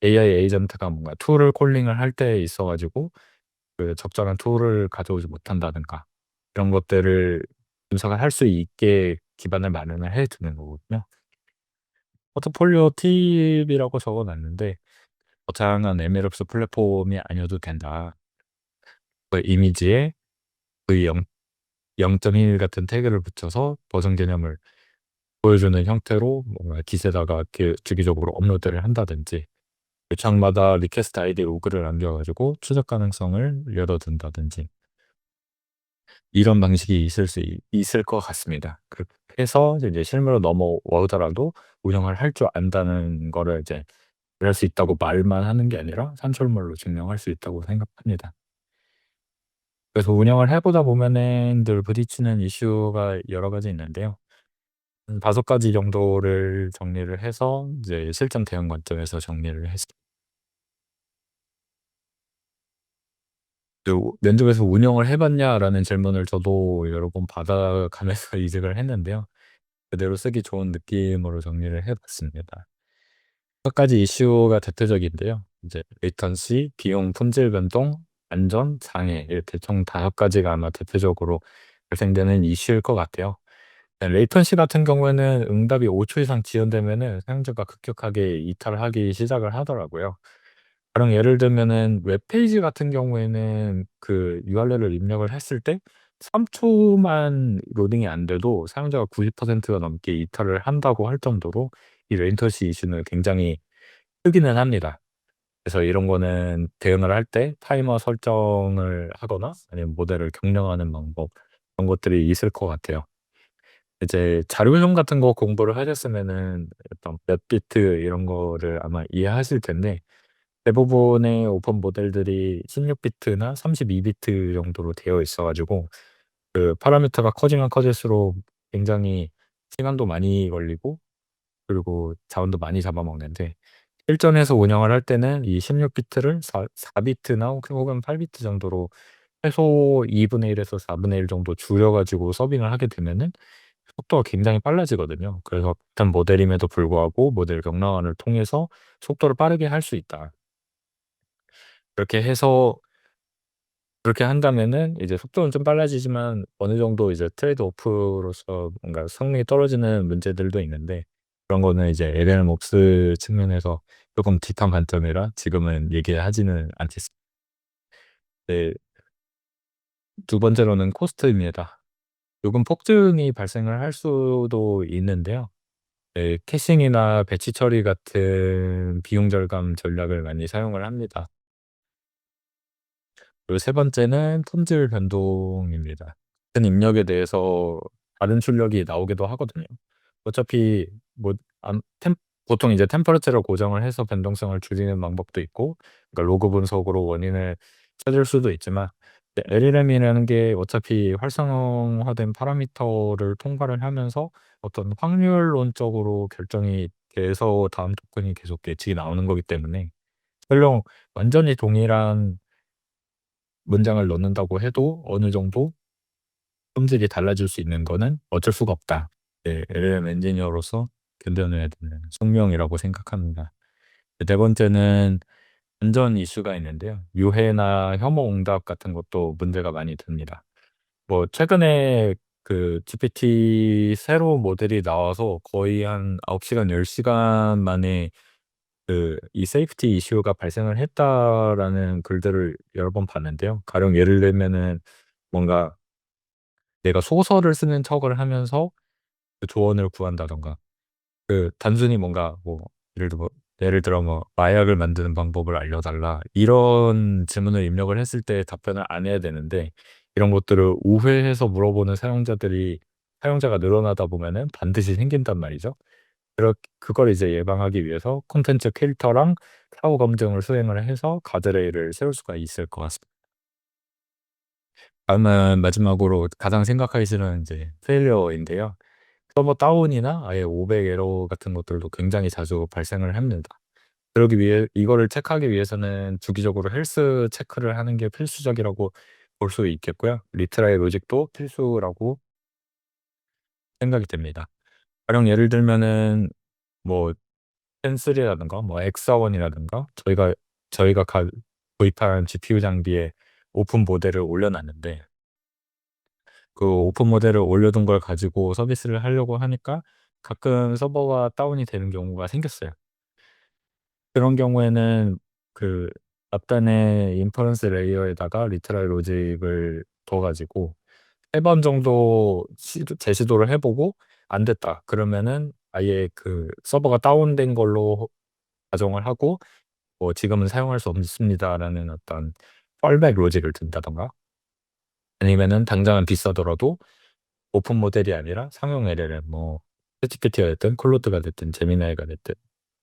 AI 에이전트가 뭔가 툴을 콜링을 할 때 있어 가지고 그 적절한 툴을 가져오지 못한다든가 이런 것들을 분석을 할 수 있게 기반을 마련을 해 두는 거거든요. 포트폴리오 팁이라고 적어 놨는데 "거창한 MLOps 플랫폼이 아니어도 된다." 그 이미지에 V0 0.1 같은 태그를 붙여서 버전 개념을 보여주는 형태로 뭔가 깃에다가 이렇게 주기적으로 업로드를 한다든지, 요청마다 리퀘스트 아이디 로그를 남겨 가지고 추적 가능성을 열어둔다든지 이런 방식이 있을 것 같습니다. 그렇게 해서 이제 실무로 넘어오더라도 운영을 할 줄 안다는 거를 이제 그럴 수 있다고 말만 하는 게 아니라 산출물로 증명할 수 있다고 생각합니다. 그래서 운영을 해 보다 보면은 늘 부딪히는 이슈가 여러 가지 있는데요. 5 가지 정도를 정리를 해서 이제 실전 대응 관점에서 정리를 했습니다. 면접에서 "운영을 해 봤냐?"라는 질문을 저도 여러 번 받아가면서 이직을 했는데요. 그대로 쓰기 좋은 느낌으로 정리를 해 봤습니다. 몇 가지 이슈가 대표적인데요. 이제 레이턴시, 비용 품질 변동, 안전, 장애 이렇게 총 5가지가 아마 대표적으로 발생되는 이슈일 것 같아요. 레이턴시 같은 경우에는 응답이 5초 이상 지연되면은 사용자가 급격하게 이탈하기 시작을 하더라고요. 가령 예를 들면은 웹페이지 같은 경우에는 그 URL을 입력을 했을 때 3 초만 로딩이 안 돼도 사용자가 90%가 넘게 이탈을 한다고 할 정도로 이 레이턴시 이슈는 굉장히 크기는 합니다. 그래서 이런 거는 대응을 할 때 타이머 설정을 하거나 아니면 모델을 경영하는 방법 그런 것들이 있을 것 같아요. 이제 자료형 같은 거 공부를 하셨으면은 어떤 몇 비트 이런 거를 아마 이해하실 텐데 대부분의 오픈 모델들이 16 비트나 32 비트 정도로 되어 있어 가지고 그 파라미터가 커지면 커질수록 굉장히 시간도 많이 걸리고 그리고 자원도 많이 잡아먹는데 실전에서 운영을 할 때는 이 16 비트를 4 비트나 혹은 8 비트 정도로 최소 2분의 1 에서 4분의 1 정도 줄여 가지고 서빙을 하게 되면은 속도가 굉장히 빨라지거든요. 그래서 같은 모델임에도 불구하고 모델 경량화를 통해서 속도를 빠르게 할 수 있다. 그렇게 해서 그렇게 한다면은 이제 속도는 좀 빨라지지만 어느 정도 이제 트레이드 오프로서 뭔가 성능이 떨어지는 문제들도 있는데 그런 거는 이제 LLMops 측면에서 조금 딥한 관점이라 지금은 얘기하지는 않겠습니다. 네. 두 번째로는 코스트입니다. 요금 폭증이 발생을 할 수도 있는데요. 네. 캐싱이나 배치 처리 같은 비용 절감 전략을 많이 사용을 합니다. 그리고 세 번째는 품질 변동입니다. 같은 입력에 대해서 다른 출력이 나오기도 하거든요. 어차피 뭐 안 템 보통 이제 템퍼레처를 고정을 해서 변동성을 줄이는 방법도 있고 그러니까 로그 분석으로 원인을 찾을 수도 있지만 LLM이라는 게 어차피 활성화된 파라미터를 통과를 하면서 어떤 확률론적으로 결정이 돼서 다음 토큰이 계속 예측이 나오는 거기 때문에 설령 완전히 동일한 문장을 넣는다고 해도 어느 정도 품질이 달라질 수 있는 거는 어쩔 수가 없다. 네. LLM 엔지니어로서 견뎌내야 되는 숙명이라고 생각합니다. 네 번째는 안전 이슈가 있는데요. 유해나 혐오 응답 같은 것도 문제가 많이 됩니다. 뭐 최근에 그 GPT 새로운 모델이 나와서 거의 한 9 시간 10 시간 만에 그 이 "세이프티 이슈가 발생을 했다."라는 글들을 여러 번 봤는데요. 가령 예를 들면은 뭔가 내가 소설을 쓰는 척을 하면서 그 조언을 구한다든가 그 단순히 뭔가 뭐 예를 들어 뭐 "마약을 만드는 방법을 알려달라." 이런 질문을 입력을 했을 때 답변을 안 해야 되는데 이런 것들을 우회해서 물어보는 사용자가 늘어나다 보면은 반드시 생긴단 말이죠. 그걸 이제 예방하기 위해서 콘텐츠 필터랑 사후 검증을 수행을 해서 가드레일을 세울 수가 있을 것 같습니다. 다음은 마지막으로 가장 생각하기 싫은 인제 페일리어인데요. 서버 다운이나 아예 500 에러 같은 것들도 굉장히 자주 발생을 합니다. 그러기 위해 이거를 체크하기 위해서는 주기적으로 헬스 체크를 하는 게 필수적이라고 볼 수 있겠고요. 리트라이 로직도 필수라고 생각이 됩니다. 가령 예를 들면은 뭐 펜3라든가 뭐 엑사원이라든가 저희가 구입한 GPU 장비에 오픈 모델을 올려 놨는데 그 오픈 모델을 올려둔 걸 가지고 서비스를 하려고 하니까 가끔 서버가 다운이 되는 경우가 생겼어요. 그런 경우에는 그 앞단의 인퍼런스 레이어에다가 리트라이 로직을 둬 가지고 3번 정도 재시도를 해 보고 안 됐다 그러면은 아예 그 서버가 다운된 걸로 가정을 하고 뭐 "지금은 사용할 수 없습니다."라는 어떤 펄백 로직을 둔다든가 아니면은 당장은 비싸더라도 오픈 모델이 아니라 상용 LLM 뭐 챗GPT가 됐든 클로드가 됐든 제미나이가 됐든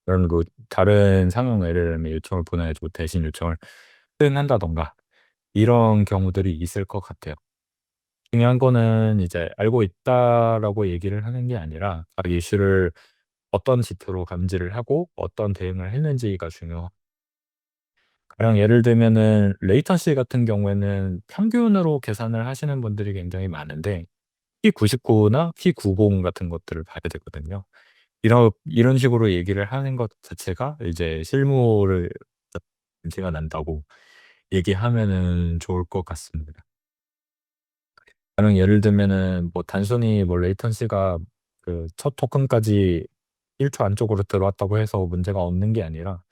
그런 다른 상용 LLM에 요청을 보내 가지고 대신 요청을 수행한다든가 이런 경우들이 있을 것 같아요. 중요한 거는 이제 "알고 있다."라고 얘기를 하는 게 아니라 각 이슈를 어떤 지표로 감지를 하고 어떤 대응을 했는지가 중요합니다. 가령 예를 들면은 레이턴시 같은 경우에는 평균으로 계산을 하시는 분들이 굉장히 많은데 P99나 P90 같은 것들을 봐야 되거든요. 이런 식으로 얘기를 하는 것 자체가 이제 실무를 문제가 난다고 얘기하면은 좋을 것 같습니다. 가령 예를 들면은 뭐 단순히 뭐 레이턴시가 그 첫 토큰까지 1초 안쪽으로 들어왔다고 해서 문제가 없는 게 아니라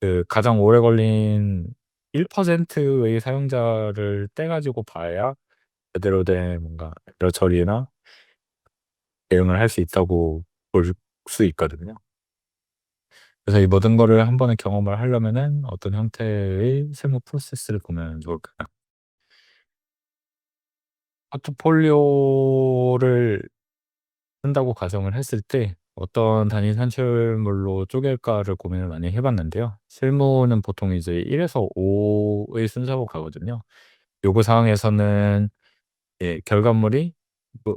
그 가장 오래 걸린 1%의 사용자를 떼 가지고 봐야 제대로 된 뭔가 에러 처리나 대응을 할 수 있다고 볼 수 있거든요. 그래서 이 모든 거를 한 번에 경험을 하려면은 어떤 형태의 실무 프로세스를 보면 좋을까요? 포트폴리오를 쓴다고 가정을 했을 때 어떤 단위 산출물로 쪼갤까를 고민을 많이 해 봤는데요. 실무는 보통 이제 1 에서 5의 순서로 가거든요. 요구 사항에서는 결과물이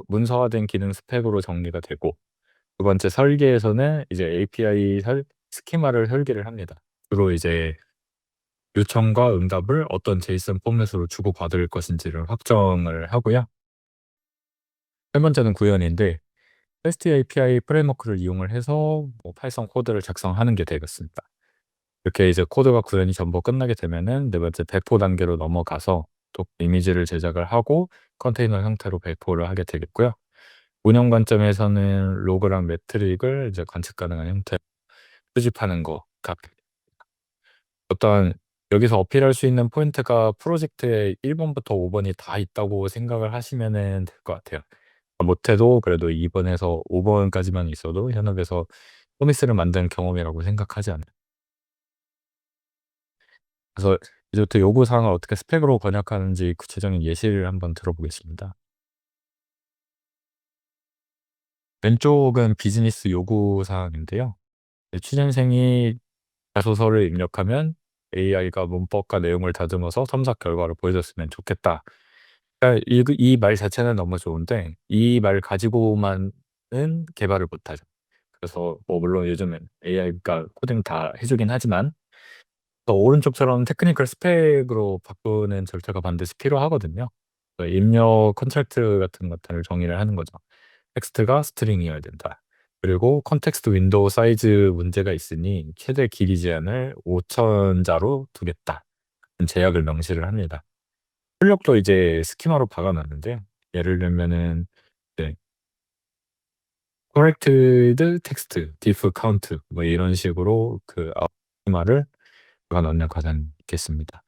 문서화된 기능 스펙으로 정리가 되고, 두 번째 설계에서는 이제 API 스키마를 설계를 합니다. 주로 이제 요청과 응답을 어떤 제이슨 포맷으로 주고받을 것인지를 확정을 하고요. 세 번째는 구현인데 REST API 프레임워크를 이용을 해서 뭐 파이썬 코드를 작성하는 게 되겠습니다. 이렇게 이제 코드가 구현이 전부 끝나게 되면은 네 번째 배포 단계로 넘어가서 또 이미지를 제작을 하고 컨테이너 형태로 배포를 하게 되겠고요. 운영 관점에서는 로그랑 매트릭을 이제 관측 가능한 형태로 수집하는 거가, 어떤 여기서 어필할 수 있는 포인트가 프로젝트에 1 번부터 5 번이 다 있다고 생각을 하시면은 될 것 같아요. 못해도 그래도 2 번에서 5 번까지만 있어도 현업에서 서비스를 만드는 경험이라고 생각하지 않아요. 그래서 이제부터 요구 사항을 어떻게 스펙으로 번역하는지 구체적인 예시를 한번 들어보겠습니다. 왼쪽은 비즈니스 요구 사항인데요. 취준생이 자소서를 입력하면 AI가 문법과 내용을 다듬어서 첨삭 결과를 보여줬으면 좋겠다. 그러니까 이 말 자체는 너무 좋은데 이 말 가지고만은 개발을 못하죠. 그래서 뭐 물론 요즘엔 AI가 코딩 다 해 주긴 하지만 오른쪽처럼 테크니컬 스펙으로 바꾸는 절차가 반드시 필요하거든요. 입력 컨트랙트 같은 것들을 정의를 하는 거죠. 텍스트가 스트링이어야 된다. 그리고 컨텍스트 윈도우 사이즈 문제가 있으니 최대 길이 제한을 5,000 자로 두겠다. 제약을 명시를 합니다. 출력도 이제 스키마로 박아 놨는데요. 예를 들면은 네. corrected text, diff count 뭐 이런 식으로 그 스키마를 박아 넣는 과정이 있겠습니다.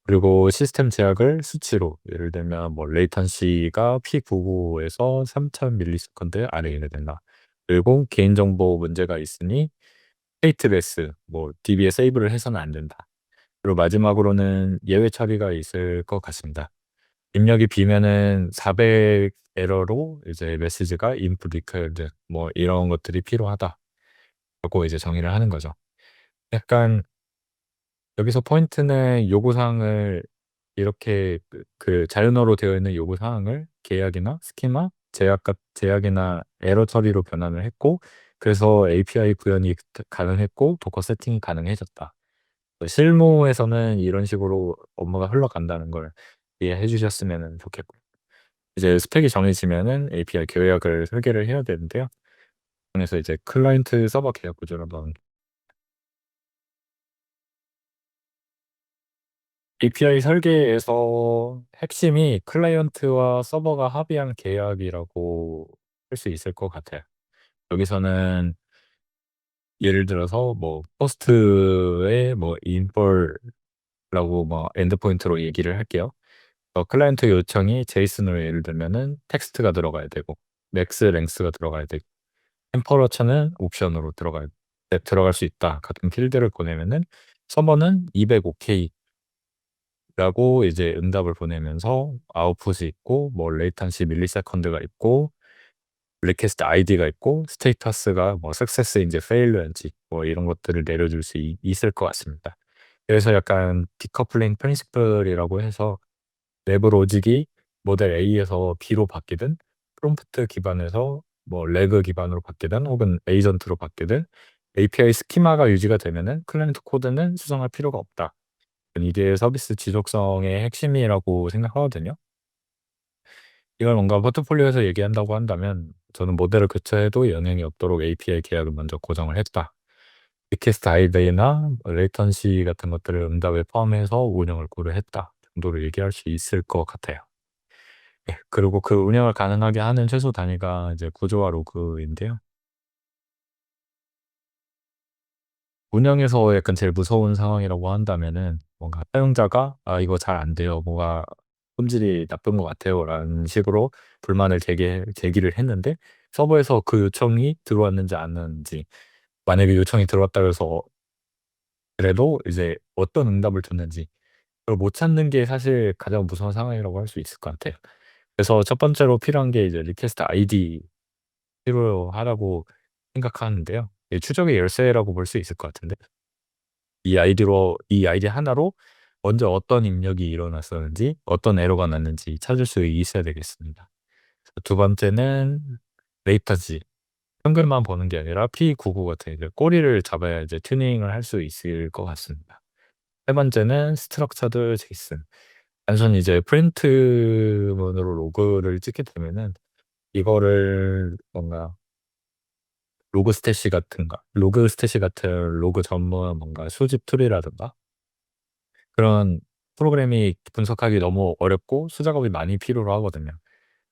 그리고 시스템 제약을 수치로 예를 들면 뭐 레이턴시가 P99에서 3000 밀리세컨드 아래에 된다. 그리고 개인정보 문제가 있으니 스테이트레스 뭐 DB에 세이브를 해서는 안 된다. 그리고 마지막으로는 예외 처리가 있을 것 같습니다. 입력이 비면은 400 에러로 이제 메시지가 input required 뭐 이런 것들이 필요하다라고 이제 정의를 하는 거죠. 약간 여기서 포인트는 요구 사항을 이렇게 자연어로 되어 있는 요구 사항을 계약이나 스키마, 제약이나 에러 처리로 변환을 했고, 그래서 API 구현이 가능했고 도커 세팅이 가능해졌다. 실무에서는 이런 식으로 업무가 흘러간다는 걸 이해해 주셨으면은 좋겠고요. 이제 스펙이 정해지면은 API 계약을 설계를 해야 되는데요. 그래서 이제 클라이언트 서버 계약 구조를 한번. API 설계에서 핵심이 클라이언트와 서버가 합의한 계약이라고 할 수 있을 것 같아요. 여기서는 예를 들어서 뭐 포스트에 뭐 인폴라고 뭐 엔드포인트로 얘기를 할게요. 클라이언트 요청이 제이슨으로 예를 들면은 텍스트가 들어가야 되고 맥스 랭스가 들어가야 되고 템퍼러처는 옵션으로 들어갈 수 있다 같은 필드를 보내면은 서버는 205K 라고 이제 응답을 보내면서 아웃풋이 있고 뭐 레이턴시 밀리세컨드가 있고 리퀘스트 아이디가 있고 스테이터스가 뭐 सक्세스인지 페일러인지 뭐 이런 것들을 내려줄 수 있을 것 같습니다. 그래서 약간 디커플링 프린시플이라고 해서 내부 로직이 모델 A에서 B로 바뀌든 프롬프트 기반에서 뭐 레그 기반으로 바뀌든 혹은 에이전트로 바뀌든 API 스키마가 유지가 되면은 클라이언트 코드는 수정할 필요가 없다. 이게 서비스 지속성의 핵심이라고 생각하거든요. 이걸 뭔가 포트폴리오에서 얘기한다고 한다면 저는 모델을 교체해도 영향이 없도록 API 계약을 먼저 고정을 했다. 리퀘스트 아이디나 레이턴시 같은 것들을 응답에 포함해서 운영을 고려했다 정도로 얘기할 수 있을 것 같아요. 예. 그리고 그 운영을 가능하게 하는 최소 단위가 이제 구조화 로그인데요. 운영에서 약간 제일 무서운 상황이라고 한다면은 뭔가 사용자가 "아 이거 잘 안 돼요. 뭐가 품질이 나쁜 것 같아요."라는 식으로 불만을 제기를 했는데 서버에서 그 요청이 들어왔는지 안 왔는지, 만약에 요청이 들어왔다 그래서 그래도 이제 어떤 응답을 줬는지 그걸 못 찾는 게 사실 가장 무서운 상황이라고 할 수 있을 것 같아요. 그래서 첫 번째로 필요한 게 이제 리퀘스트 아이디 필요하다고 생각하는데요. 이 추적의 열쇠라고 볼 수 있을 것 같은데, 이 아이디 하나로 먼저 어떤 입력이 일어났었는지 어떤 에러가 났는지 찾을 수 있어야 되겠습니다. 두 번째는 레이턴시. 한글만 보는 게 아니라 P99 같은 이제 꼬리를 잡아야 이제 튜닝을 할 수 있을 것 같습니다. 세 번째는 스트럭처드 제이슨. 단순히 이제 프린트문으로 로그를 찍게 되면은 이거를 뭔가 로그 스태시 같은 로그 전문 뭔가 수집 툴이라든가 그런 프로그램이 분석하기 너무 어렵고 수작업이 많이 필요로 하거든요.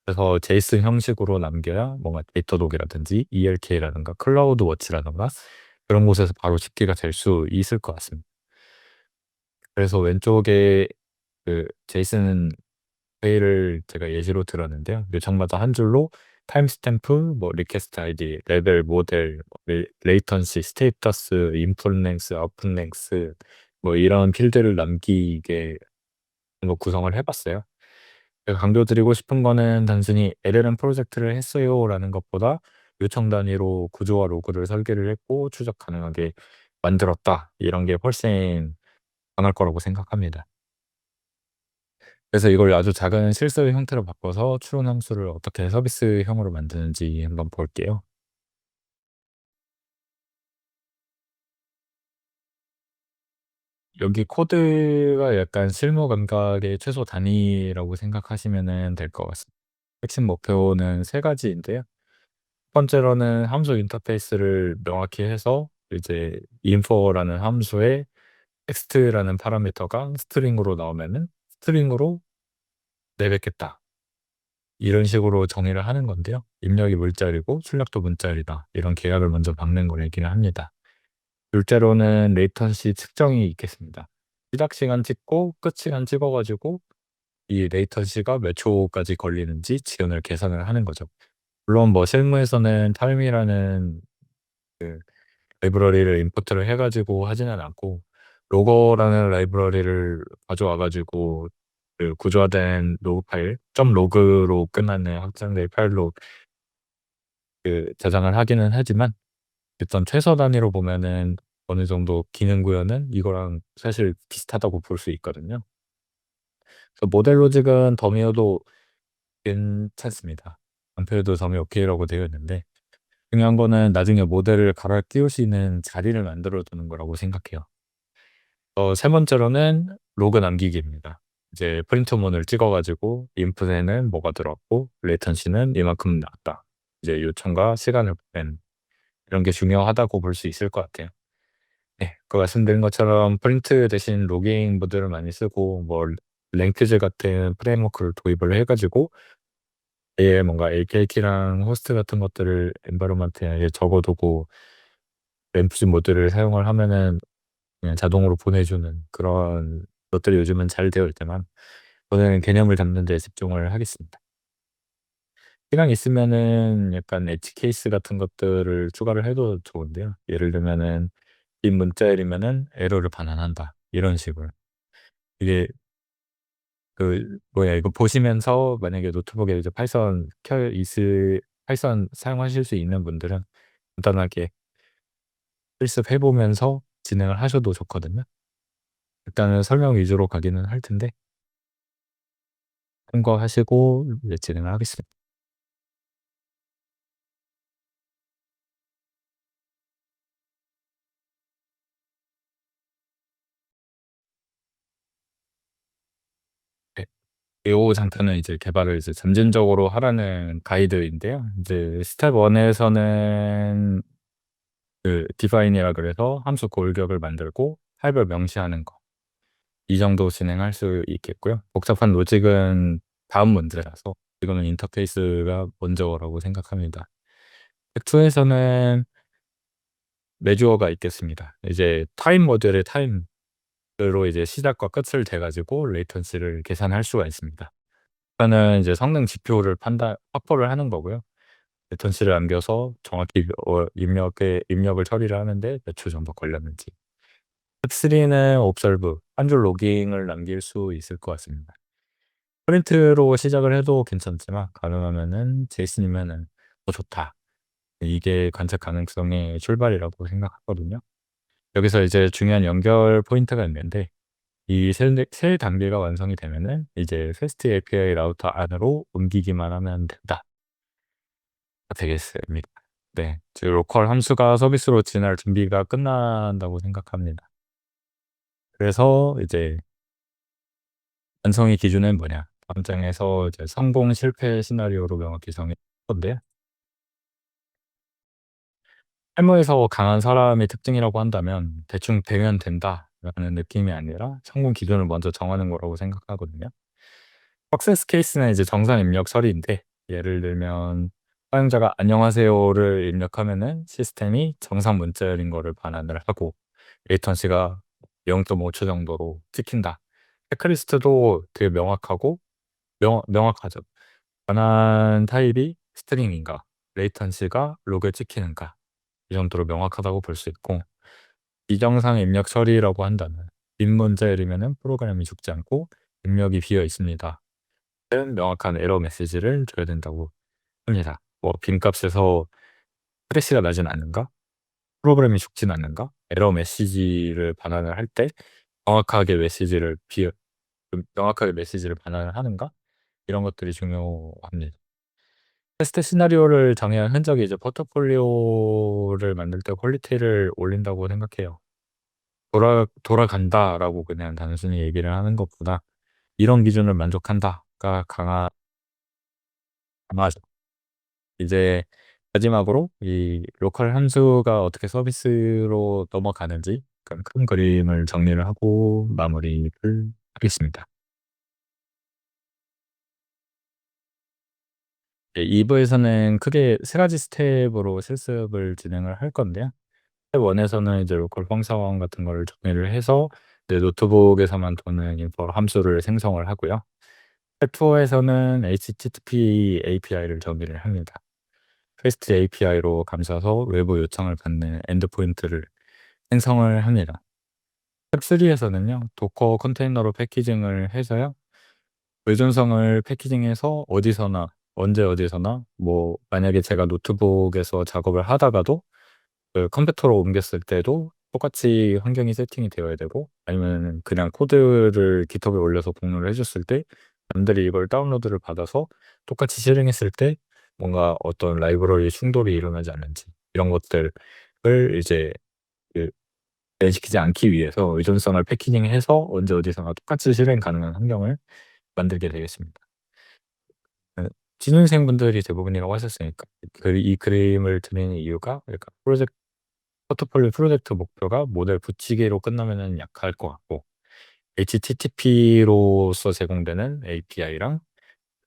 그래서 제이슨 형식으로 남겨야 뭔가 데이터독이라든지 ELK라든가 클라우드 워치라든가 그런 곳에서 바로 집계가 될 수 있을 것 같습니다. 그래서 왼쪽에 그 제이슨 페이를 제가 예시로 들었는데요. 요청마다 한 줄로 타임 스탬프, 뭐 리퀘스트 아이디, 레벨, 모델, 레이턴시, 스테이터스, 인풋 랭스, 아웃풋 랭스 뭐 이런 필드를 남기게 한번 구성을 해 봤어요. 제가 강조드리고 싶은 거는 단순히 LLM 프로젝트를 했어요라는 것보다 요청 단위로 구조화 로그를 설계를 했고 추적 가능하게 만들었다. 이런 게 훨씬 강할 거라고 생각합니다. 그래서 이걸 아주 작은 실습 형태로 바꿔서 추론 함수를 어떻게 서비스형으로 만드는지 한번 볼게요. 여기 코드가 약간 실무 감각의 최소 단위라고 생각하시면은 될 것 같습니다. 핵심 목표는 세 가지인데요. 첫 번째로는 함수 인터페이스를 명확히 해서 이제 info라는 함수에 텍스트라는 파라미터가 스트링으로 나오면은 스트링으로 내뱉겠다. 이런 식으로 정의를 하는 건데요. 입력이 물자리고 출력도 문자리다. 이런 계약을 먼저 박는 걸 얘기를 합니다. 둘째로는 레이턴시 측정이 있겠습니다. 시작 시간 찍고 끝 시간 찍어 가지고 이 레이턴시가 몇 초까지 걸리는지 지연을 계산을 하는 거죠. 물론 뭐 실무에서는 타임이라는 그 라이브러리를 임포트를 해 가지고 하지는 않고 로거라는 라이브러리를 가져와 가지고 그 구조화된 로그 파일 .log로 끝나는 확장된 파일로 그 저장을 하기는 하지만 일단 최소 단위로 보면은 어느 정도 기능 구현은 이거랑 사실 비슷하다고 볼 수 있거든요. 그래서 모델 로직은 덤이어도 괜찮습니다. 암페어도 덤이 오케이라고 되어 있는데 중요한 거는 나중에 모델을 갈아 끼울 수 있는 자리를 만들어 두는 거라고 생각해요. 세 번째로는 로그 남기기입니다. 이제 프린트문을 찍어 가지고 인풋에는 뭐가 들어왔고 레이턴시는 이만큼 나왔다. 이제 요청과 시간을 뺀 이런 게 중요하다고 볼 수 있을 것 같아요. 네. 그 말씀드린 것처럼 프린트 대신 로깅 모듈을 많이 쓰고 뭐 랭크즈 같은 프레임워크를 도입을 해 가지고 아예 뭔가 AKK랑 호스트 같은 것들을 엔바이런먼트에 아예 적어 두고 램프지 모듈을 사용을 하면은 그냥 자동으로 보내주는 그런 것들이 요즘은 잘 되어 있지만 저는 개념을 잡는 데 집중을 하겠습니다. 시간 있으면은 약간 엣지 케이스 같은 것들을 추가를 해도 좋은데요. 예를 들면은 빈 문자열이면은 에러를 반환한다. 이런 식으로. 이게 그 뭐야 이거 보시면서 만약에 노트북에 이제 파이썬 사용하실 수 있는 분들은 간단하게 실습해 보면서 진행을 하셔도 좋거든요. 일단은 설명 위주로 가기는 할 텐데 참고하시고 이제 진행을 하겠습니다. 요 장표는 이제 개발을 이제 점진적으로 하라는 가이드인데요. 이제 스텝 1에서는 그 디파인이라 그래서 함수 골격을 만들고 타입을 명시하는 거. 이 정도 진행할 수 있겠고요. 복잡한 로직은 다음 문제라서 이거는 인터페이스가 먼저라고 생각합니다. 스텝 2에서는 메주어가 있겠습니다. 이제 타임 모델의 타임으로 이제 시작과 끝을 대 가지고 레이턴시를 계산할 수가 있습니다. 일단은 이제 성능 지표를 확보를 하는 거고요. 레턴시를 남겨서 정확히 입력을 처리를 하는데 몇 초 정도 걸렸는지. 스텝 3는 observe, 한 줄 로깅을 남길 수 있을 것 같습니다. 프린트로 시작을 해도 괜찮지만 가능하면은 제이슨이면은 더 좋다. 이게 관측 가능성의 출발이라고 생각하거든요. 여기서 이제 중요한 연결 포인트가 있는데 이 세 단계가 완성이 되면은 이제 패스트 API 라우터 안으로 옮기기만 하면 된다. 되겠습니다. 네. 즉 로컬 함수가 서비스로 진화할 준비가 끝난다고 생각합니다. 그래서 이제 완성의 기준은 뭐냐? 다음 장에서 이제 성공 실패 시나리오로 명확히 정할 건데요. 실무에서 강한 사람의 특징이라고 한다면 대충 되면 된다라는 느낌이 아니라 성공 기준을 먼저 정하는 거라고 생각하거든요. 석세스 케이스는 이제 정상 입력 처리인데 예를 들면 사용자가 "안녕하세요."를 입력하면은 시스템이 정상 문자열인 거를 반환을 하고 레이턴시가 0.5초 정도로 찍힌다. 체크리스트도 되게 명확하고 명확하죠. 반환 타입이 스트링인가, 레이턴시가 로그에 찍히는가 이 정도로 명확하다고 볼 수 있고 비정상 입력 처리라고 한다면 빈 문자열이면은 프로그램이 죽지 않고 입력이 비어 있습니다. 는 명확한 에러 메시지를 줘야 된다고 합니다. 뭐 빈값에서 크래시가 나진 않는가? 프로그램이 죽진 않는가? 에러 메시지를 반환을 할 때 정확하게 메시지를 비어 명확하게 메시지를 반환을 하는가? 이런 것들이 중요합니다. 테스트 시나리오를 정의한 흔적이 이제 포트폴리오를 만들 때 퀄리티를 올린다고 생각해요. 돌아간다라고 그냥 단순히 얘기를 하는 것보다 이런 기준을 만족한다가 강하죠. 이제 마지막으로 이 로컬 함수가 어떻게 서비스로 넘어가는지 큰 그림을 정리를 하고 마무리를 하겠습니다. 2부에서는 크게 세 가지 스텝으로 실습을 진행을 할 건데요. 스텝 1에서는 이제 로컬 펑션 같은 거를 정의를 해서 내 노트북에서만 도는 인포 함수를 생성을 하고요. 스텝 2에서는 HTTP API를 정의를 합니다. REST API로 감싸서 외부 요청을 받는 엔드포인트를 생성을 합니다. 스텝 3에서는요. 도커 컨테이너로 패키징을 해서요. 의존성을 패키징해서 어디서나 언제 어디서나 뭐 만약에 제가 노트북에서 작업을 하다가도 그 컴퓨터로 옮겼을 때도 똑같이 환경이 세팅이 되어야 되고 아니면은 그냥 코드를 GitHub에 올려서 공유를 해 줬을 때 남들이 이걸 다운로드를 받아서 똑같이 실행했을 때 뭔가 어떤 라이브러리 충돌이 일어나지 않는지 이런 것들을 이제 그 시키지 않기 위해서 의존성을 패키징해서 언제 어디서나 똑같이 실행 가능한 환경을 만들게 되겠습니다. 네. 신입생분들이 대부분이라고 하셨으니까 이 그림을 드리는 이유가 그러니까 포트폴리오 프로젝트 목표가 모델 붙이기로 끝나면은 약할 것 같고 HTTP로서 제공되는 API랑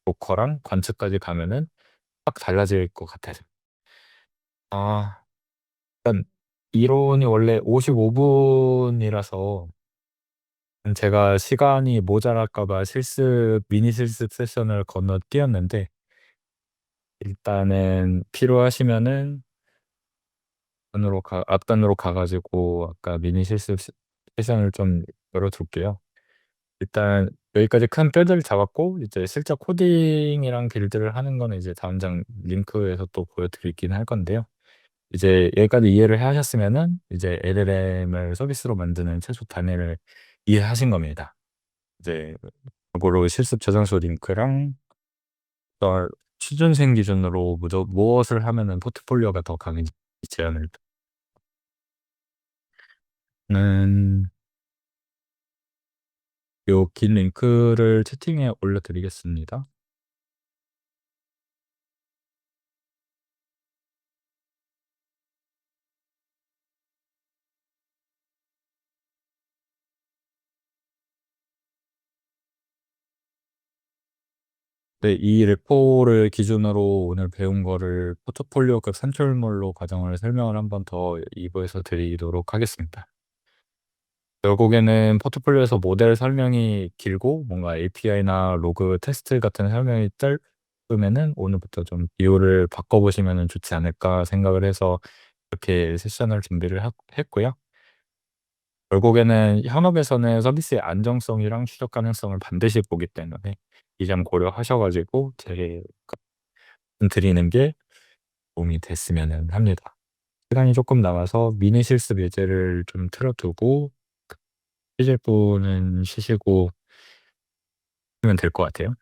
도커랑 관측까지 가면은 확 달라질 것 같아서. 아 일단 이론이 원래 55분이라서 제가 시간이 모자랄까 봐 미니 실습 세션을 건너뛰었는데 일단은 필요하시면은 앞단으로 가 가지고 아까 미니 실습 세션을 좀 열어 둘게요. 일단 여기까지 큰 뼈대를 잡았고 이제 실제 코딩이랑 빌드를 하는 거는 이제 다음 장 링크에서 또 보여 드리긴 할 건데요. 이제 여기까지 이해를 하셨으면은 이제 LLM을 서비스로 만드는 최소 단위를 이해하신 겁니다. 이제 고로 실습 저장소 링크랑 취준생 기준으로 무엇을 하면은 포트폴리오가 더 강해지 제안을 는 요 긴 링크를 채팅에 올려드리겠습니다. 네, 이 레포를 기준으로 오늘 배운 거를 포트폴리오급 산출물로 과정을 설명을 한번 더 2부에서 드리도록 하겠습니다. 결국에는 포트폴리오에서 모델 설명이 길고 뭔가 API나 로그 테스트 같은 설명이 짧으면은 오늘부터 좀 비율을 바꿔보시면 좋지 않을까 생각을 해서 이렇게 세션을 준비를 했고요. 결국에는 현업에서는 서비스의 안정성이랑 추적 가능성을 반드시 보기 때문에 이 점 고려하셔가지고 제 드리는 게 도움이 됐으면 합니다. 시간이 조금 남아서 미니 실습 예제를 좀 틀어두고 쉬실 분은 쉬시고 하면 될 것 같아요.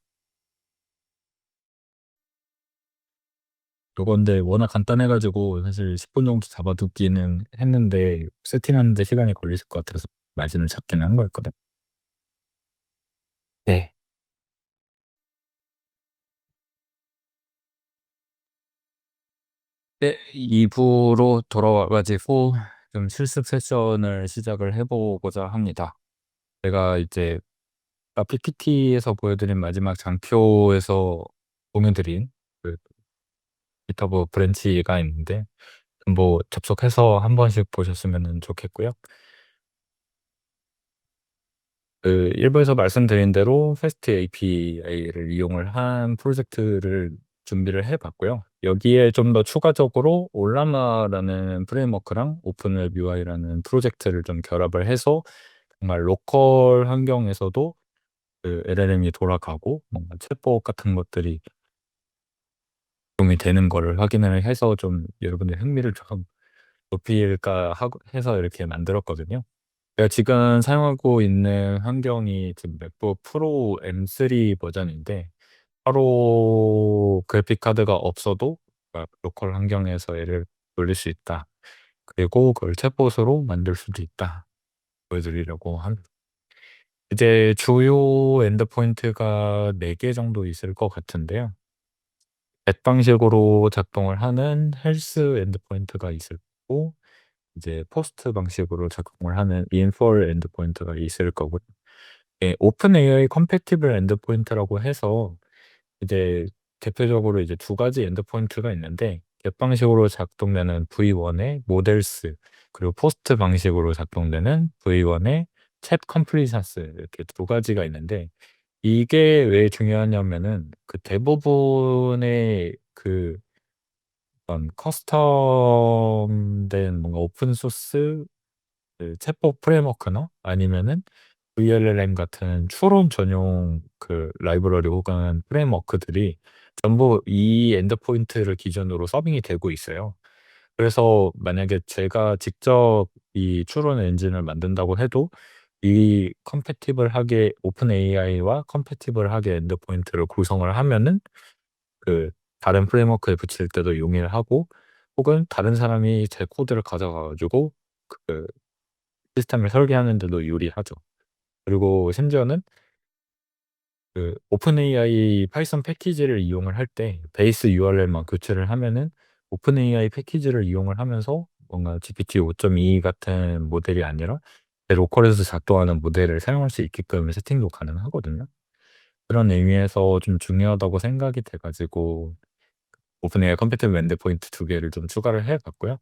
요건데 워낙 간단해가지고 사실 10분 정도 잡아두기는 했는데 세팅하는데 시간이 걸리실 것 같아서 마진을 잡기는 한 거였거든. 네. 네, 2부로 돌아와가지고 좀 실습 세션을 시작을 해보고자 합니다. 제가 이제 아까 PPT에서 보여드린 마지막 장표에서 공유드린 그 GitHub 브랜치가 있는데 뭐 접속해서 한 번씩 보셨으면 좋겠고요. 그 일부에서 말씀드린 대로 패스트 API를 이용을 한 프로젝트를 준비를 해봤고요. 여기에 좀 더 추가적으로 올라마라는 프레임워크랑 오픈웹 UI라는 프로젝트를 좀 결합을 해서 정말 로컬 환경에서도 그 LLM이 돌아가고 뭔가 챗봇 같은 것들이 도움이 되는 거를 확인을 해서 좀 여러분의 흥미를 좀 높일까 하고 해서 이렇게 만들었거든요. 제가 지금 사용하고 있는 환경이 지금 맥북 프로 M3 버전인데 따로 그래픽 카드가 없어도 로컬 환경에서 얘를 돌릴 수 있다. 그리고 그걸 챗봇으로 만들 수도 있다. 보여드리려고 합니다. 이제 주요 엔드포인트가 4개 정도 있을 것 같은데요. 챗 방식으로 작동을 하는 헬스 엔드포인트가 있을 거고 이제 포스트 방식으로 작동을 하는 인폴 엔드포인트가 있을 거고요. 예, 오픈 AI 컴패티블 엔드포인트라고 해서 이제 대표적으로 이제 두 가지 엔드포인트가 있는데 겟 방식으로 작동되는 V1의 모델스 그리고 포스트 방식으로 작동되는 V1의 챗 컴플리션스 이렇게 두 가지가 있는데 이게 왜 중요하냐면은 그 대부분의 그 어떤 커스텀된 뭔가 오픈 소스 그 챗봇 프레임워크나 아니면은 VLLM 같은 추론 전용 그 라이브러리 혹은 프레임워크들이 전부 이 엔드포인트를 기준으로 서빙이 되고 있어요. 그래서 만약에 제가 직접 이 추론 엔진을 만든다고 해도 이 컴패티블하게 오픈 AI와 컴패티블하게 엔드포인트를 구성을 하면은 그 다른 프레임워크에 붙일 때도 용이하고 혹은 다른 사람이 제 코드를 가져가 가지고 그 시스템을 설계하는 데도 유리하죠. 그리고 심지어는 그 오픈 AI 파이썬 패키지를 이용을 할 때 베이스 URL만 교체를 하면은 오픈 AI 패키지를 이용을 하면서 뭔가 GPT 5.2 같은 모델이 아니라 제 로컬에서 작동하는 모델을 사용할 수 있게끔 세팅도 가능하거든요. 그런 의미에서 좀 중요하다고 생각이 돼 가지고 오픈 AI 컴패티블 엔드포인트 2개를 좀 추가를 해 봤고요.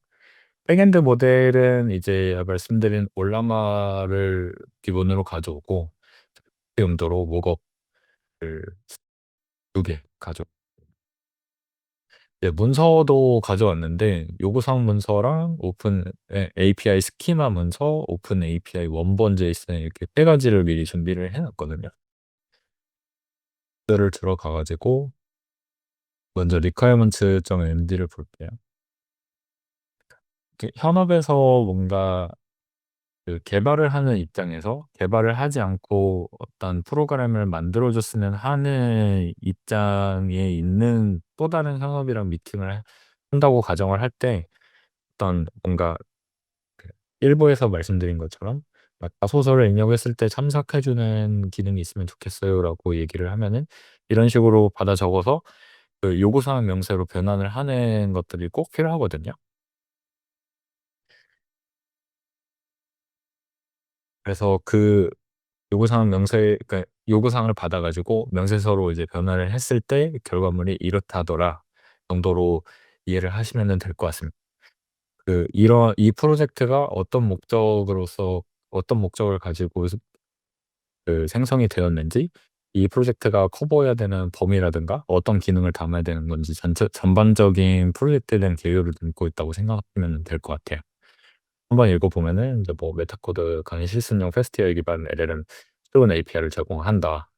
백엔드 모델은 이제 말씀드린 올라마를 기본으로 가져오고 용도로 목업을 2개 가져 네, 문서도 가져왔는데 요구사항 문서랑 오픈 API 스키마 문서, 오픈 API 원본 제이슨 이렇게 3가지를 미리 준비를 해놨거든요. 그들을 들어가 가지고 먼저 requirements.md를 볼게요. 현업에서 뭔가 그 개발을 하는 입장에서 개발을 하지 않고 어떤 프로그램을 만들어줬으면 하는 입장에 있는 또 다른 현업이랑 미팅을 한다고 가정을 할 때 어떤 뭔가 그 일부에서 말씀드린 것처럼 "자소서를 입력했을 때 참작해 주는 기능이 있으면 좋겠어요."라고 얘기를 하면은 이런 식으로 받아 적어서 그 요구사항 명세로 변환을 하는 것들이 꼭 필요하거든요. 그래서 그 요구사항 명세 그러니까 요구사항을 받아 가지고 명세서로 이제 변화를 했을 때 "결과물이 이렇다더라." 정도로 이해를 하시면은 될 것 같습니다. 이 프로젝트가 어떤 목적을 가지고 생성이 되었는지, 이 프로젝트가 커버해야 되는 범위라든가 어떤 기능을 담아야 되는 건지 전반적인 프로젝트에 대한 개요를 담고 있다고 생각하시면 될 것 같아요. 한번 읽어 보면은 이제 뭐 메타코드 강의 실습용 패스티어 기반 LLM 수동 API를 제공한다.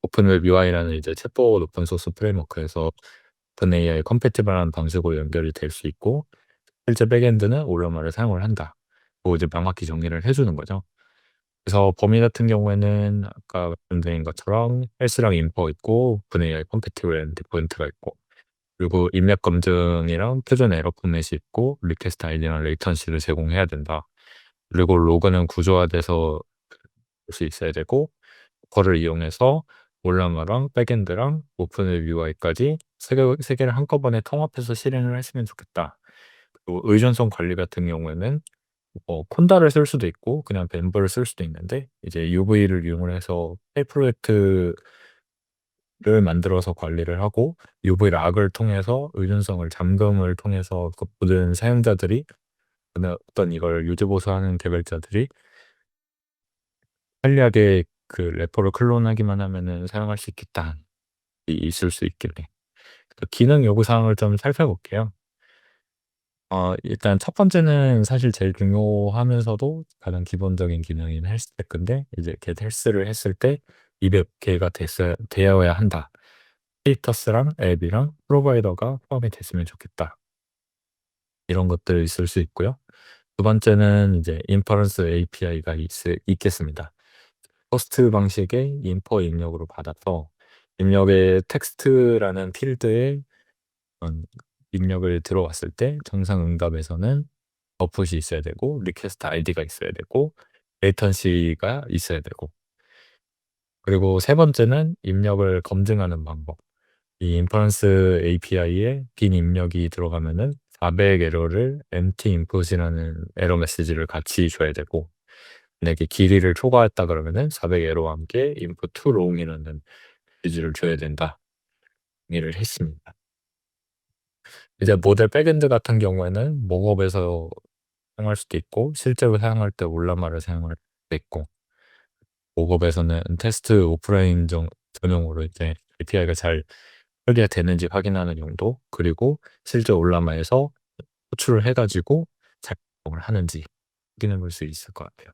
오픈웹 UI라는 이제 챗봇 오픈 소스 프레임워크에서 오픈AI 컴패티블한 방식으로 연결이 될 수 있고, 실제 백엔드는 오려마를 사용을 한다. 뭐 이제 명확히 정리를 해 주는 거죠. 그래서 범위 같은 경우에는 아까 말씀드린 것처럼 헬스랑 인퍼 있고 오픈AI 컴패티블 엔드포인트가 있고, 그리고 입력 검증이랑 표준 에러 포맷이 있고 리퀘스트 아이디랑 레이턴시를 제공해야 된다. 그리고 로그는 구조화돼서 볼 수 있어야 되고, 그거를 이용해서 올라마랑 백엔드랑 오픈웹 UI까지 세 개를 한꺼번에 통합해서 실행을 했으면 좋겠다. 그리고 의존성 관리 같은 경우에는 콘다를 쓸 수도 있고 그냥 벤버를 쓸 수도 있는데, 이제 UV를 이용을 해서 새 프로젝트를 만들어서 관리를 하고 UV 락을 통해서 의존성을 잠금을 통해서 그 모든 사용자들이 어떤 이걸 유지 보수하는 개발자들이 편리하게 그 레퍼를 클론하기만 하면은 사용할 수 있겠다. 있을 수 있겠네. 그 기능 요구 사항을 좀 살펴볼게요. 일단 첫 번째는 사실 제일 중요하면서도 가장 기본적인 기능인 헬스 체크인데, 이제 get 헬스를 했을 때 이 몇 개가 되어야 한다. 스테이터스랑 앱이랑 프로바이더가 포함이 됐으면 좋겠다. 이런 것들이 있을 수 있고요. 두 번째는 이제 인퍼런스 API가 있겠습니다. 퍼스트 방식의 인퍼 입력으로 받아서 입력의 텍스트라는 필드에 입력을 들어왔을 때 정상 응답에서는 아웃풋이 있어야 되고 리퀘스트 아이디가 있어야 되고 레이턴시가 있어야 되고, 그리고 세 번째는 입력을 검증하는 방법. 이 인퍼런스 API에 빈 입력이 들어가면은 400 에러를 empty input이라는 에러 메시지를 같이 줘야 되고, 만약에 길이를 초과했다 그러면은 400 에러와 함께 input too long이라는 메시지를 줘야 된다. 정리를 했습니다. 이제 모델 백엔드 같은 경우에는 목업에서 사용할 수도 있고 실제로 사용할 때 올라마를 사용할 수도 있고, 목업에서는 테스트 오프라인 전용으로 이제 API가 잘 설계가 되는지 확인하는 용도, 그리고 실제 올라마에서 호출을 해 가지고 잘 작동을 하는지 확인해 볼 수 있을 것 같아요.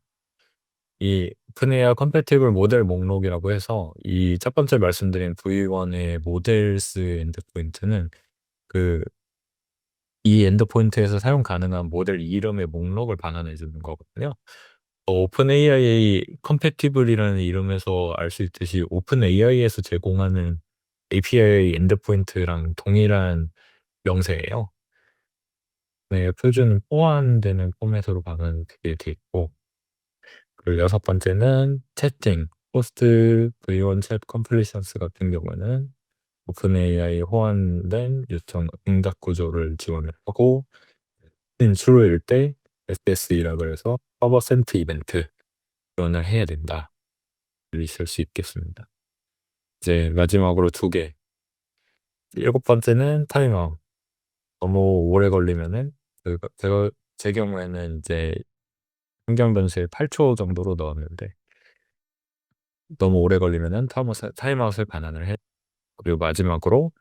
이 오픈AI 컴패티블 모델 목록이라고 해서 이 첫 번째 말씀드린 V1의 모델스 엔드포인트는 그 이 엔드포인트에서 사용 가능한 모델 이름의 목록을 반환해 주는 거거든요. 오픈AI 컴패티블이라는 이름에서 알 수 있듯이 오픈AI에서 제공하는 API 엔드포인트랑 동일한 명세예요. 네, 표준 호환되는 포맷으로 방언되게 돼 있고, 그리고 여섯 번째는 채팅, 포스트 V1 챗 컴플리션스 같은 경우는 오픈AI 호환된 요청 응답 구조를 지원을 하고, 인수로일 때 SSE라고 해서 서버 센트 이벤트 지원을 해야 된다. 있을 수 있겠습니다. 이제 마지막으로 두 개. 일곱 번째는 타임아웃. 너무 오래 걸리면은 제가 제 경우에는 이제 환경 변수에 8초 정도로 넣었는데 너무 오래 걸리면은 타임아웃을 반환을 해. 그리고 마지막으로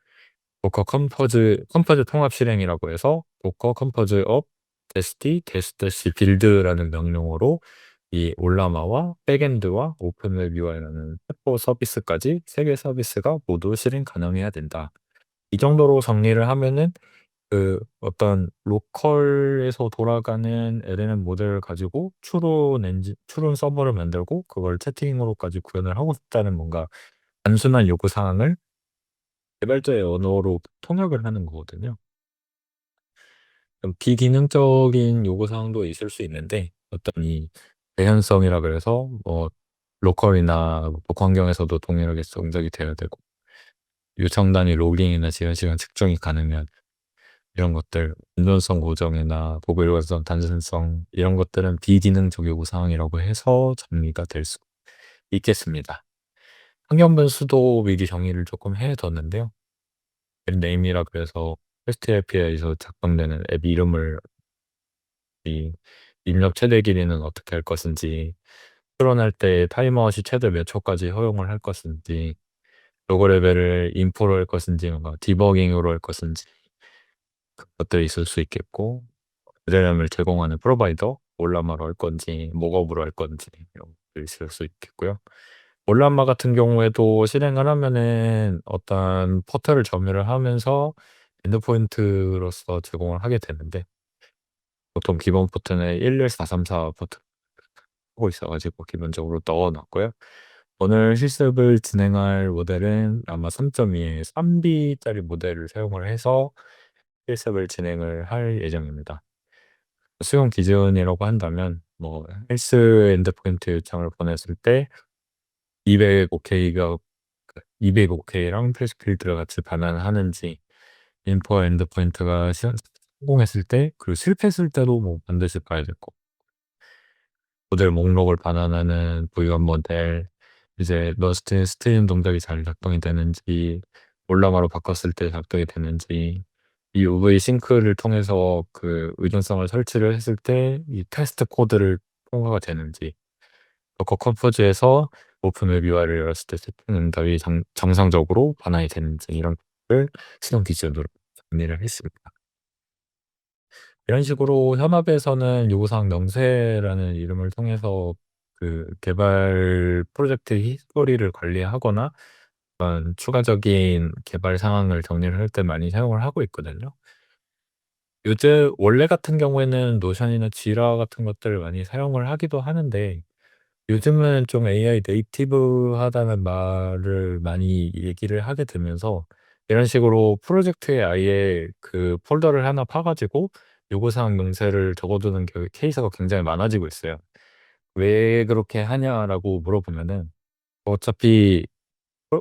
도커 컴포즈 통합 실행이라고 해서 도커 컴포즈 업 데스티 데스 빌드라는 명령어로 이 올라마와 백엔드와 오픈웹 UI라는 챗봇 서비스까지 세 개 서비스가 모두 실행 가능해야 된다. 이 정도로 정리를 하면은 어떤 로컬에서 돌아가는 LLM 모델을 가지고 추론 서버를 만들고 그걸 채팅으로까지 구현을 하고 싶다는 뭔가 단순한 요구 사항을 개발자의 언어로 통역을 하는 거거든요. 좀 비기능적인 요구 사항도 있을 수 있는데, 어떤 이 개연성이라 그래서 뭐 로컬이나 북 환경에서도 동일하게 동작이 돼야 되고, 요청 단위 로깅이나 지연 시간 측정이 가능해야 돼. 이런 것들, 운전성 고정이나 보고 일관성, 단순성 이런 것들은 비기능적 요구 사항이라고 해서 정리가 될 수 있겠습니다. 환경 변수도 미리 정의를 조금 해 뒀는데요. 네임이라 그래서 패스트 API에서 작동되는 앱 이름을, 이 입력 최대 길이는 어떻게 할 것인지, 풀어낼 때 타임아웃이 최대 몇 초까지 허용을 할 것인지, 로고 레벨을 인포로 할 것인지 뭔가 디버깅으로 할 것인지, 그것들이 있을 수 있겠고, 그래람을 제공하는 프로바이더 올라마로 할 건지 목업으로 할 건지 이런 것들이 있을 수 있겠고요. 올라마 같은 경우에도 실행을 하면은 어떤 포털을 점유를 하면서 엔드포인트로서 제공을 하게 되는데, 보통 기본 포트는 11434 포트 하고 있어 가지고 기본적으로 넣어 놨고요. 오늘 실습을 진행할 모델은 아마 3.2의 3B짜리 모델을 사용을 해서 실습을 진행을 할 예정입니다. 수용 기준이라고 한다면 뭐 헬스 엔드포인트 요청을 보냈을 때 205K가 205K랑 플래시필드가 같이 반환하는지, 인포 엔드포인트가 성공했을 때 그리고 실패했을 때도 뭐 반드시 봐야 될 거. 모델 목록을 반환하는 V1 모델, 이제 러스트 스트림 동작이 잘 작동이 되는지, 올라마로 바꿨을 때 작동이 되는지, 이 UV 싱크를 통해서 그 의존성을 설치를 했을 때 이 테스트 코드를 통과가 되는지, 도커 컴포즈에서 오픈 웹 UI를 열었을 때 세팅 응답이 정상적으로 반환이 되는지, 이런 것들을 수동 기준으로 정리를 했습니다. 이런 식으로 현업에서는 요구사항 명세라는 이름을 통해서 그 개발 프로젝트 히스토리를 관리하거나 어떤 추가적인 개발 상황을 정리를 할 때 많이 사용을 하고 있거든요. 요즘 원래 같은 경우에는 노션이나 지라 같은 것들을 많이 사용을 하기도 하는데, 요즘은 좀 AI 네이티브하다는 말을 많이 얘기를 하게 되면서 이런 식으로 프로젝트에 아예 그 폴더를 하나 파 가지고 요구사항 명세를 적어두는 케이스가 굉장히 많아지고 있어요. "왜 그렇게 하냐?"라고 물어보면은, 어차피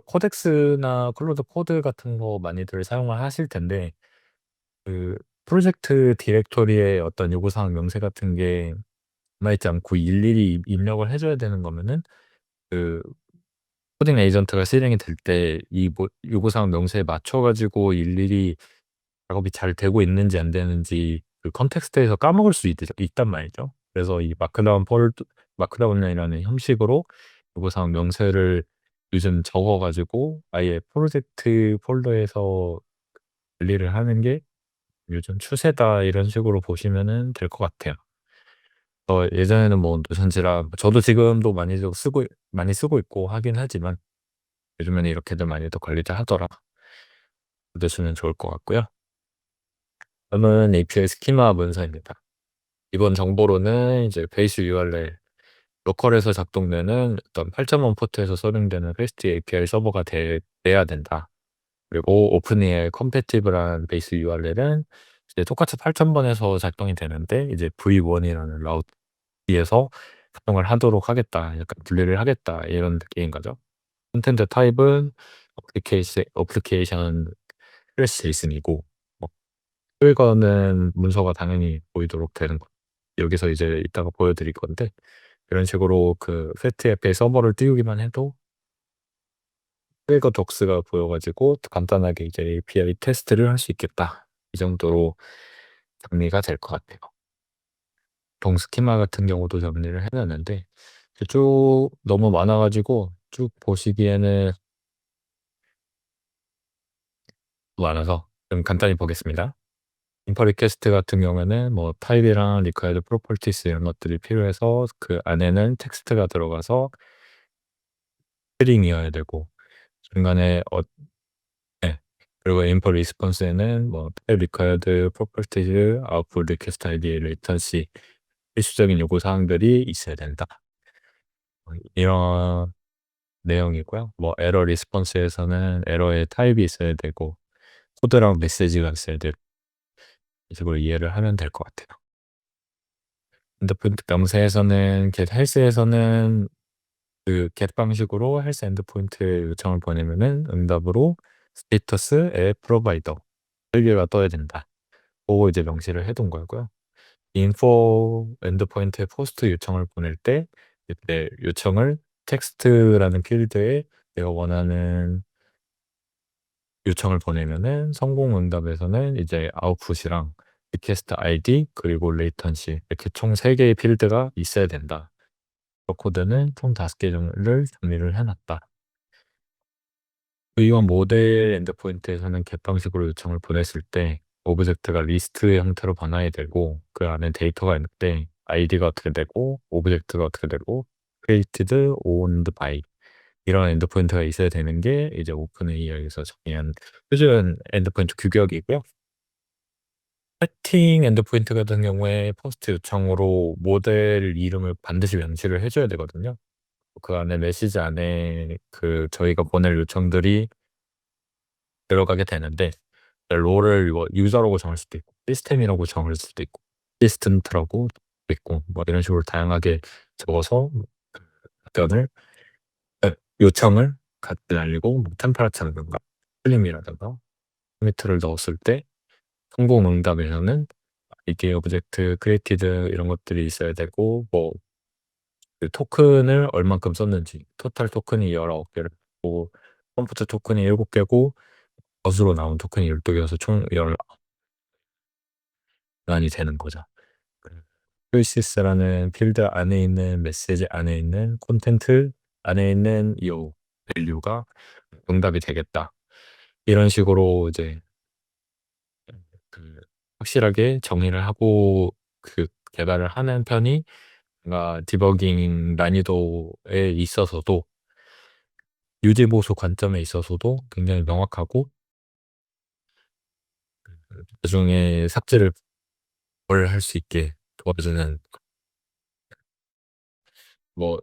코덱스나 클로드 코드 같은 거 많이들 사용을 하실 텐데, 그 프로젝트 디렉토리에 어떤 요구사항 명세 같은 게 남아있지 않고 일일이 입력을 해 줘야 되는 거면은, 그 코딩 에이전트가 실행이 될 때 이 뭐 요구사항 명세에 맞춰 가지고 일일이 작업이 잘 되고 있는지 안 되는지 그 컨텍스트에서 까먹을 수 있단 말이죠. 그래서 이 마크다운이라는 형식으로 요구사항 명세를 요즘 적어 가지고 아예 프로젝트 폴더에서 관리를 하는 게 요즘 추세다, 이런 식으로 보시면은 될 것 같아요. 예전에는 뭐 노션지라 저도 지금도 많이 쓰고 있고 하긴 하지만, 요즘에는 이렇게들 많이들 관리를 하더라. 보시면 좋을 것 같고요. 다음은 API 스키마 문서입니다. 이번 정보로는 이제 베이스 URL, 로컬에서 작동되는 어떤 8.1 포트에서 서빙되는 REST API 서버가 돼야 된다. 그리고 오픈AI 컴패티블한 베이스 URL은 이제 똑같이 8,000번에서 작동이 되는데 이제 V1이라는 라우트에서 작동을 하도록 하겠다. 약간 분리를 하겠다. 이런 느낌인 거죠. 컨텐트 타입은 어플리케이션 클래스 제이슨이고, 뭐 끌거는 문서가 당연히 보이도록 되는 거. 여기서 이제 이따가 보여드릴 건데, 이런 식으로 그 세트 앱에 서버를 띄우기만 해도 끌거 독스가 보여 가지고 간단하게 이제 API 테스트를 할 수 있겠다. 이 정도로 정리가 될 것 같아요. 동 스키마 같은 경우도 정리를 해 놨는데, 쭉 너무 많아 가지고 쭉 보시기에는 많아서 좀 간단히 보겠습니다. 인퍼 리퀘스트 같은 경우에는 뭐 타입이랑 required properties 이런 것들이 필요해서 그 안에는 텍스트가 들어가서 스트링이어야 되고, 중간에 네. 그리고 인퍼 리스폰스에는 뭐 타입 required properties, output request id, latency 필수적인 요구 사항들이 있어야 된다. 이런 내용이고요. 뭐 에러 리스폰스에서는 에러의 타입이 있어야 되고 코드랑 메시지가 있어야 되고, 이런 식으로 이해를 하면 될 것 같아요. 엔드포인트 명세에서는 get 헬스에서는 그 get 방식으로 헬스 엔드포인트에 요청을 보내면은 응답으로 스테이터스의 프로바이더 가 떠야 된다. 고 이제 명시를 해둔 거고요. 인포 엔드포인트에 포스트 요청을 보낼 때 이때 요청을 텍스트라는 필드에 내가 원하는 요청을 보내면은 성공 응답에서는 이제 아웃풋이랑 리퀘스트 아이디 그리고 레이턴시 이렇게 총 3개의 필드가 있어야 된다. 코드는 총 5개를 정리를 해 놨다. V1 모델 엔드포인트에서는 get 방식으로 요청을 보냈을 때 오브젝트가 리스트의 형태로 변화해야 되고 그 안에 데이터가 있는데 아이디가 어떻게 되고 오브젝트가 어떻게 되고 created, owned by 이런 엔드포인트가 있어야 되는 게 이제 오픈AI에서 정의한 표준 엔드포인트 규격이고요. 세팅 엔드포인트 같은 경우에 포스트 요청으로 모델 이름을 반드시 명시를 해줘야 되거든요. 그 안에 메시지 안에 그 저희가 보낼 요청들이 들어가게 되는데 롤을 뭐 유저라고 정할 수도 있고 시스템이라고 정할 수도 있고 시스템트라고 있고 뭐 이런 식으로 다양하게 적어서 답변을 요청을 같이 날리고 뭐 템퍼러처라든가 플림이라든가 커미트를 넣었을 때 성공 응답에서는 이게 오브젝트 크리에이티드 이런 것들이 있어야 되고 뭐 그 토큰을 얼만큼 썼는지 토탈 토큰이 19개를 고 컴포트 토큰이 7개고 겉으로 나온 토큰이 12개여서 총 19이 되는 거죠. choices라는 필드 안에 있는 메시지 안에 있는 콘텐트 안에 있는 이 밸류가 응답이 되겠다. 이런 식으로 이제 그 확실하게 정의를 하고 그 개발을 하는 편이 뭔가 디버깅 난이도에 있어서도 유지 보수 관점에 있어서도 굉장히 명확하고 나중에 삭제를 덜 할 수 있게 도와주는 뭐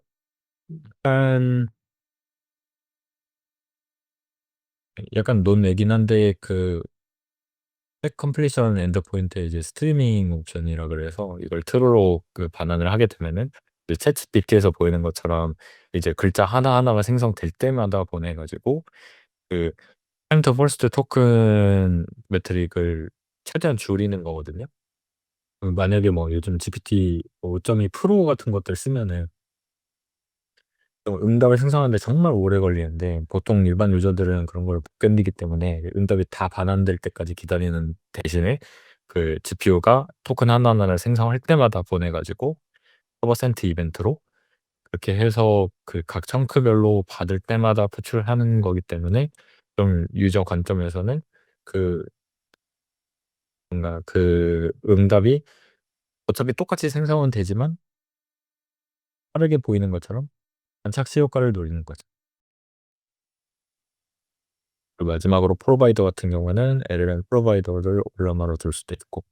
약간 약간 논외긴 한데 그 팩 컴플리션 엔드포인트에 이제 스트리밍 옵션이라 그래서 이걸 트루로 그 반환을 하게 되면은 이제 챗GPT에서 보이는 것처럼 이제 글자 하나하나가 생성될 때마다 보내 가지고 그 타임 투 퍼스트 토큰 매트릭을 최대한 줄이는 거거든요. 만약에 뭐 요즘 GPT 5.2 프로 같은 것들 쓰면은 응답을 생성하는데 정말 오래 걸리는데 보통 일반 유저들은 그런 걸 못 견디기 때문에 응답이 다 반환될 때까지 기다리는 대신에 그 GPU가 토큰 하나하나를 생성할 때마다 보내 가지고 서버 센트 이벤트로 그렇게 해서 그 각 청크별로 받을 때마다 표출하는 거기 때문에 좀 유저 관점에서는 그 뭔가 그 응답이 어차피 똑같이 생성은 되지만 빠르게 보이는 것처럼 반착시 효과를 노리는 거죠. 그리고 마지막으로 프로바이더 같은 경우는 LLM 프로바이더를 올라마로 둘 수도 있고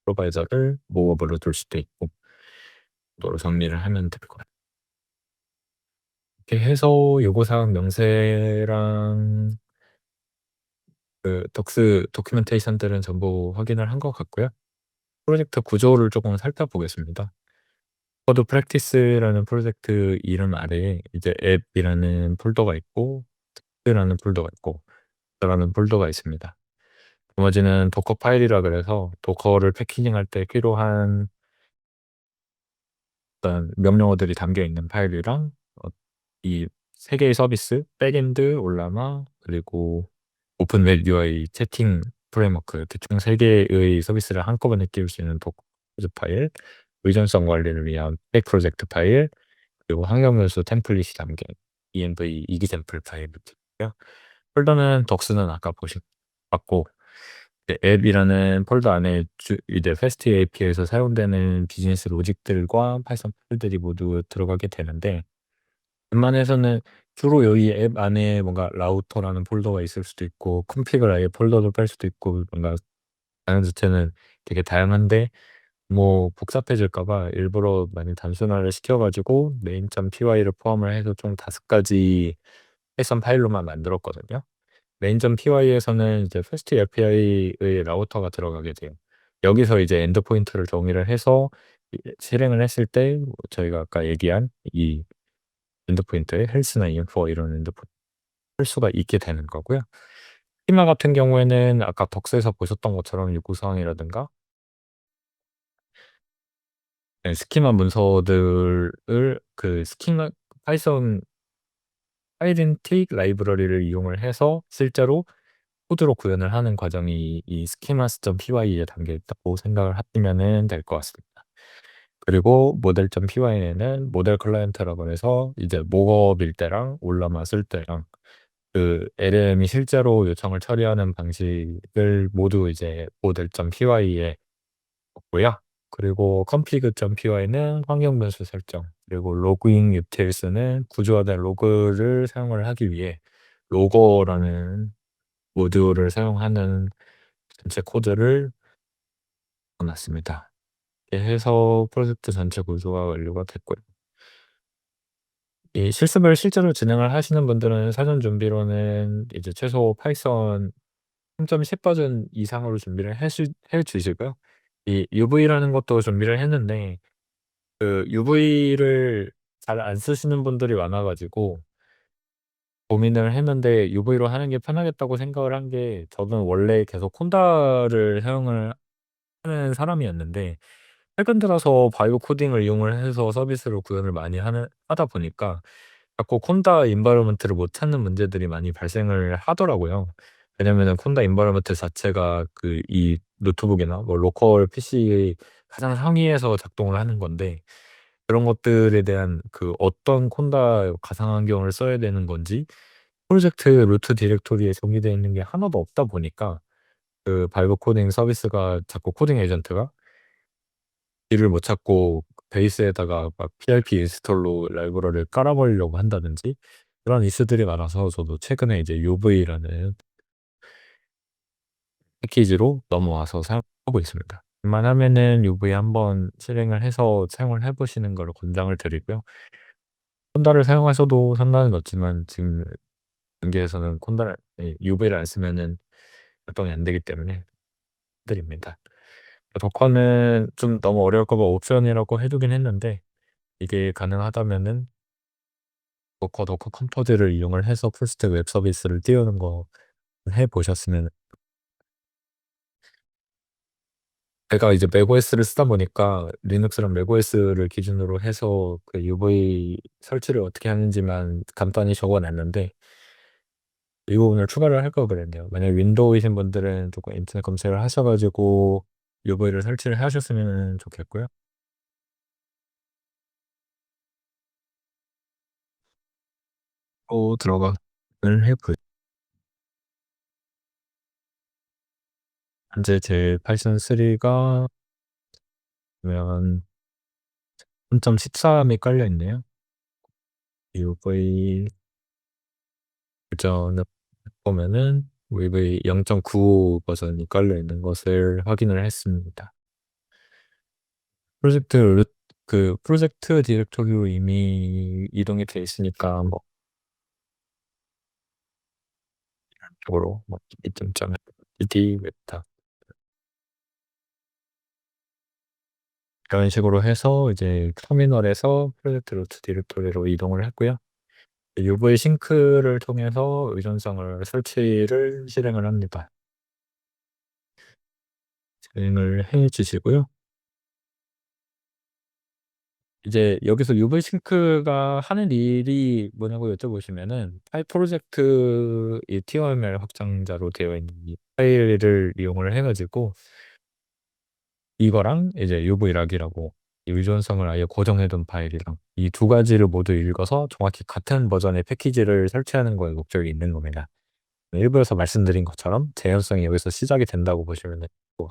프로바이더를 모어블로 둘 수도 있고 도로 정리를 하면 될 것 같아요. 이렇게 해서 요구사항 명세랑 그 덕스 도큐멘테이션들은 전부 확인을 한 것 같고요. 프로젝트 구조를 조금 살펴보겠습니다. 코드 프랙티스라는 프로젝트 이름 아래에 이제 앱이라는 폴더가 있고 라는 폴더가 있고 라는 폴더가 있습니다. 나머지는 도커 파일이라 그래서 도커를 패키징할 때 필요한 어떤 명령어들이 담겨 있는 파일이랑 이 3개의 서비스 백엔드, 올라마 그리고 오픈 웹 UI 채팅 프레임워크 총 3개의 서비스를 한꺼번에 띄울 수 있는 도커 파일, 의존성 관리를 위한 백 프로젝트 파일, 그리고 환경 요소 템플릿이 담긴 env 이기샘플 파일을 있고요. 폴더는 덕스는 아까 봤고 앱이라는 폴더 안에 이제 패스트 API에서 사용되는 비즈니스 로직들과 파이썬 파일들이 모두 들어가게 되는데 웬만해서는 주로 여기 앱 안에 뭔가 라우터라는 폴더가 있을 수도 있고 컴픽을 아예 폴더로 뺄 수도 있고 뭔가 다른 자체는 되게 다양한데 뭐 복잡해질까 봐 일부러 많이 단순화를 시켜 가지고 main.py를 포함을 해서 총 5가지 파이썬 파일로만 만들었거든요. main.py에서는 이제 fast API의 라우터가 들어가게 돼요. 여기서 이제 엔드포인트를 정의를 해서 실행을 했을 때 저희가 아까 얘기한 이 엔드포인트에 헬스나 인포 이런 엔드포인트 할 수가 있게 되는 거고요. 스키마 같은 경우에는 아까 덕스에서 보셨던 것처럼 요구사항이라든가 스키마 문서들을 그 스키마 파이썬 아이덴틱 라이브러리를 이용을 해서 실제로 코드로 구현을 하는 과정이 이 schemas.py에 담겨 있다고 생각을 하시면은 될 것 같습니다. 그리고 model.py에는 모델 클라이언트라고 해서 이제 목업일 때랑 올라마 쓸 때랑 그 LLM이 실제로 요청을 처리하는 방식을 모두 이제 model.py에 없고요. 그리고 config.py는 환경 변수 설정, 그리고 logging utils는 구조화된 로그를 사용을 하기 위해 로거라는 모듈을 사용하는 전체 코드를 넣어 놨습니다. 이렇게 해서 프로젝트 전체 구조가 완료가 됐고요. 이 실습을 실제로 진행을 하시는 분들은 사전 준비로는 이제 최소 파이썬 3.10 버전 이상으로 준비를 해 주시고요. 이 UV라는 것도 준비를 했는데 그 UV를 잘 안 쓰시는 분들이 많아 가지고 고민을 했는데 UV로 하는 게 편하겠다고 생각을 한 게, 저는 원래 계속 콘다를 사용을 하는 사람이었는데 최근 들어서 바이오 코딩을 이용을 해서 서비스를 구현을 많이 하다 보니까 자꾸 콘다 인바이러먼트를 못 찾는 문제들이 많이 발생을 하더라고요. 왜냐면은 콘다 인바이러먼트 자체가 그 이 노트북이나 뭐 로컬 PC의 가장 상위에서 작동을 하는 건데, 그런 것들에 대한 그 어떤 콘다 가상 환경을 써야 되는 건지 프로젝트 루트 디렉토리에 정의되어 있는 게 하나도 없다 보니까 그 바이브 코딩 서비스가 자꾸 코딩 에이전트가 길을 못 찾고 베이스에다가 막 PRP 인스톨로 라이브러리를 깔아 버리려고 한다든지 그런 이슈들이 많아서 저도 최근에 이제 UV라는 패키지로 넘어와서 사용하고 있습니다. 웬만하면은 UV 한번 실행을 해서 사용을 해 보시는 걸 권장을 드리고요. 콘다를 사용하셔도 상관은 없지만 지금 단계에서는 콘다를 UV를 안 쓰면은 작동이 안 되기 때문에 드립니다. 도커는 좀 너무 어려울까 봐 옵션이라고 해 두긴 했는데, 이게 가능하다면은 도커 컴포즈를 이용을 해서 풀스택 웹 서비스를 띄우는 거 해 보셨으면. 제가 이제 맥OS를 쓰다 보니까 리눅스랑 맥OS를 기준으로 해서 그 UV 설치를 어떻게 하는지만 간단히 적어 놨는데 이 부분을 추가를 할 걸 그랬네요. 만약 윈도우이신 분들은 조금 인터넷 검색을 하셔 가지고 UV를 설치를 하셨으면 좋겠고요. 또 들어가을 해 볼 현재 제 파이썬 3가 보면 3.13이 깔려 있네요. UV 버전을 보면은 UV 0.95 버전이 깔려 있는 것을 확인을 했습니다. 프로젝트 루 그 프로젝트 디렉토리로 이미 이동이 돼 있으니까 뭐 쪽으로 뭐 2.0 cd 웹탑 이런 식으로 해서 이제 터미널에서 프로젝트 루트 디렉토리로 이동을 했고요. UV 싱크를 통해서 의존성을 설치를 실행을 합니다. 진행을 해 주시고요. 이제 여기서 UV 싱크가 하는 일이 뭐냐고 여쭤보시면은 파일 프로젝트 이 TOML 확장자로 되어 있는 이 파일을 이용을 해 가지고 이거랑 이제 UV 락이라고 의존성을 아예 고정해 둔 파일이랑 이 두 가지를 모두 읽어서 정확히 같은 버전의 패키지를 설치하는 거에 목적이 있는 겁니다. 일부에서 말씀드린 것처럼 재현성이 여기서 시작이 된다고 보시면 될 것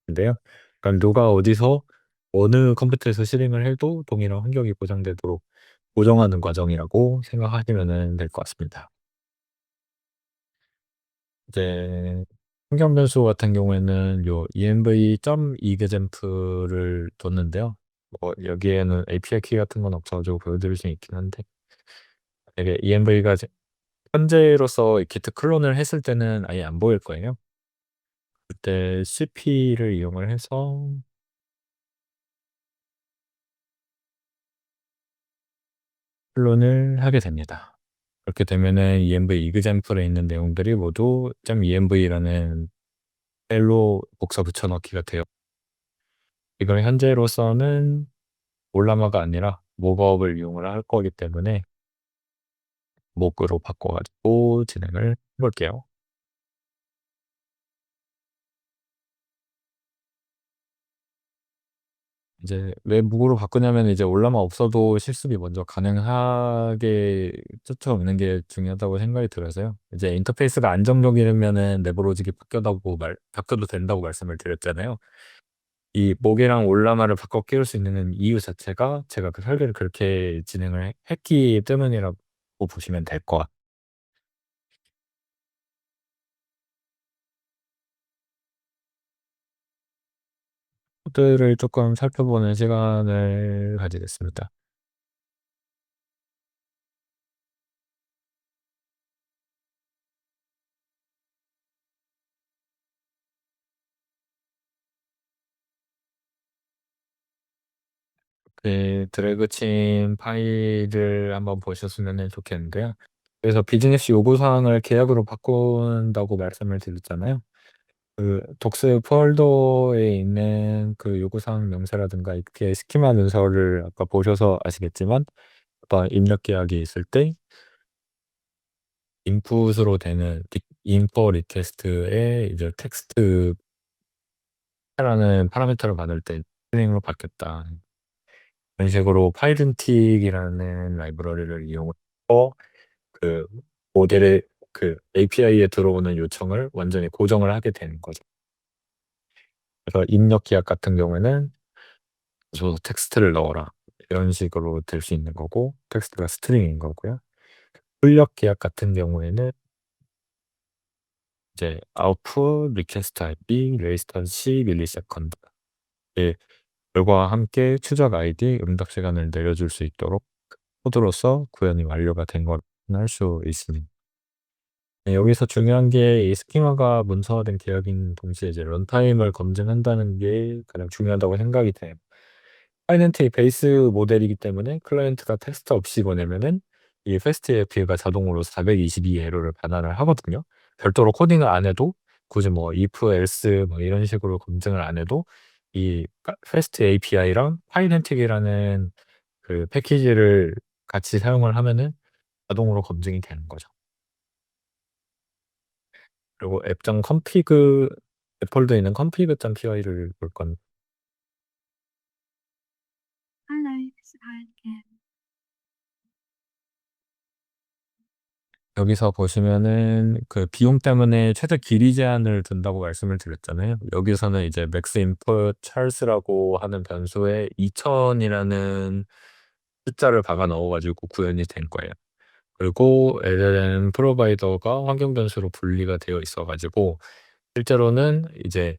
같은데요. 그러니까 누가 어디서 어느 컴퓨터에서 실행을 해도 동일한 환경이 보장되도록 고정하는 과정이라고 생각하시면은 될 것 같습니다. 이제 환경 변수 같은 경우에는 요 env.example을 뒀는데요. 뭐 여기에는 API 키 같은 건 없어 가지고 보여드릴 수는 있긴 한데, 이게 env가 현재로서 git 클론을 했을 때는 아예 안 보일 거예요. 그때 cp를 이용을 해서 클론을 하게 됩니다. 그렇게 되면은 env example에 있는 내용들이 모두 .env라는 펠로 복사 붙여넣기가 돼요. 이걸 현재로서는 올라마가 아니라 목업을 이용을 할 거기 때문에 목으로 바꿔 가지고 진행을 해 볼게요. 이제 왜 목으로 바꾸냐면 이제 올라마 없어도 실습이 먼저 가능하게 쫓아오는 게 중요하다고 생각이 들어서요. 이제 인터페이스가 안정적이면은 내버려지기 바뀌어도 된다고 말씀을 드렸잖아요. 이 목이랑 올라마를 바꿔 끼울 수 있는 이유 자체가 제가 그 설계를 그렇게 진행을 했기 때문이라고 보시면 될 것 같아요. 코드를 조금 살펴보는 시간을 가지겠습니다. 그 드래그 친 파일을 한번 보셨으면은 좋겠는데요. 그래서 비즈니스 요구사항을 계약으로 바꾼다고 말씀을 드렸잖아요. 그 독스 폴더에 있는 그 요구사항 명세라든가 이렇게 스키마 문서를 아까 보셔서 아시겠지만 어떤 입력 계약이 있을 때 인풋으로 되는 인포 리퀘스트에 이제 텍스트라는 파라미터를 받을 때 스트링으로 바뀌었다. 이런 식으로 파이든틱이라는 라이브러리를 이용해서 그 모델의 그 API에 들어오는 요청을 완전히 고정을 하게 되는 거죠. 그래서 입력 계약 같은 경우에는 "줘서 텍스트를 넣어라." 이런 식으로 될 수 있는 거고 텍스트가 스트링인 거고요. 출력 계약 같은 경우에는 이제 output request IP 레이스턴시 밀리세컨드 예 결과와 함께 추적 아이디 응답 시간을 내려줄 수 있도록 코드로서 구현이 완료가 된 걸 확인할 수 있습니다. 네, 여기서 중요한 게 이 스키마가 문서화된 계약인 동시에 이제 런타임을 검증한다는 게 가장 중요하다고 생각이 돼요. 파이넨트의 베이스 모델이기 때문에 클라이언트가 텍스트 없이 보내면은 이 패스트API가 자동으로 422 에러를 반환을 하거든요. 별도로 코딩을 안 해도 굳이 뭐 if, else 뭐 이런 식으로 검증을 안 해도 이 패스트 API랑 파이넨틱이라는 그 패키지를 같이 사용을 하면은 자동으로 검증이 되는 거죠. 그리고 앱.config 앱 폴더에 있는 config.py를 볼 건 여기서 보시면은 그 비용 때문에 최대 길이 제한을 둔다고 말씀을 드렸잖아요. 여기서는 이제 max input charles라고 하는 변수에 2000 이라는 숫자를 박아 넣어 가지고 구현이 된 거예요. 그리고 LLM 프로바이더가 환경 변수로 분리가 되어 있어 가지고 실제로는 이제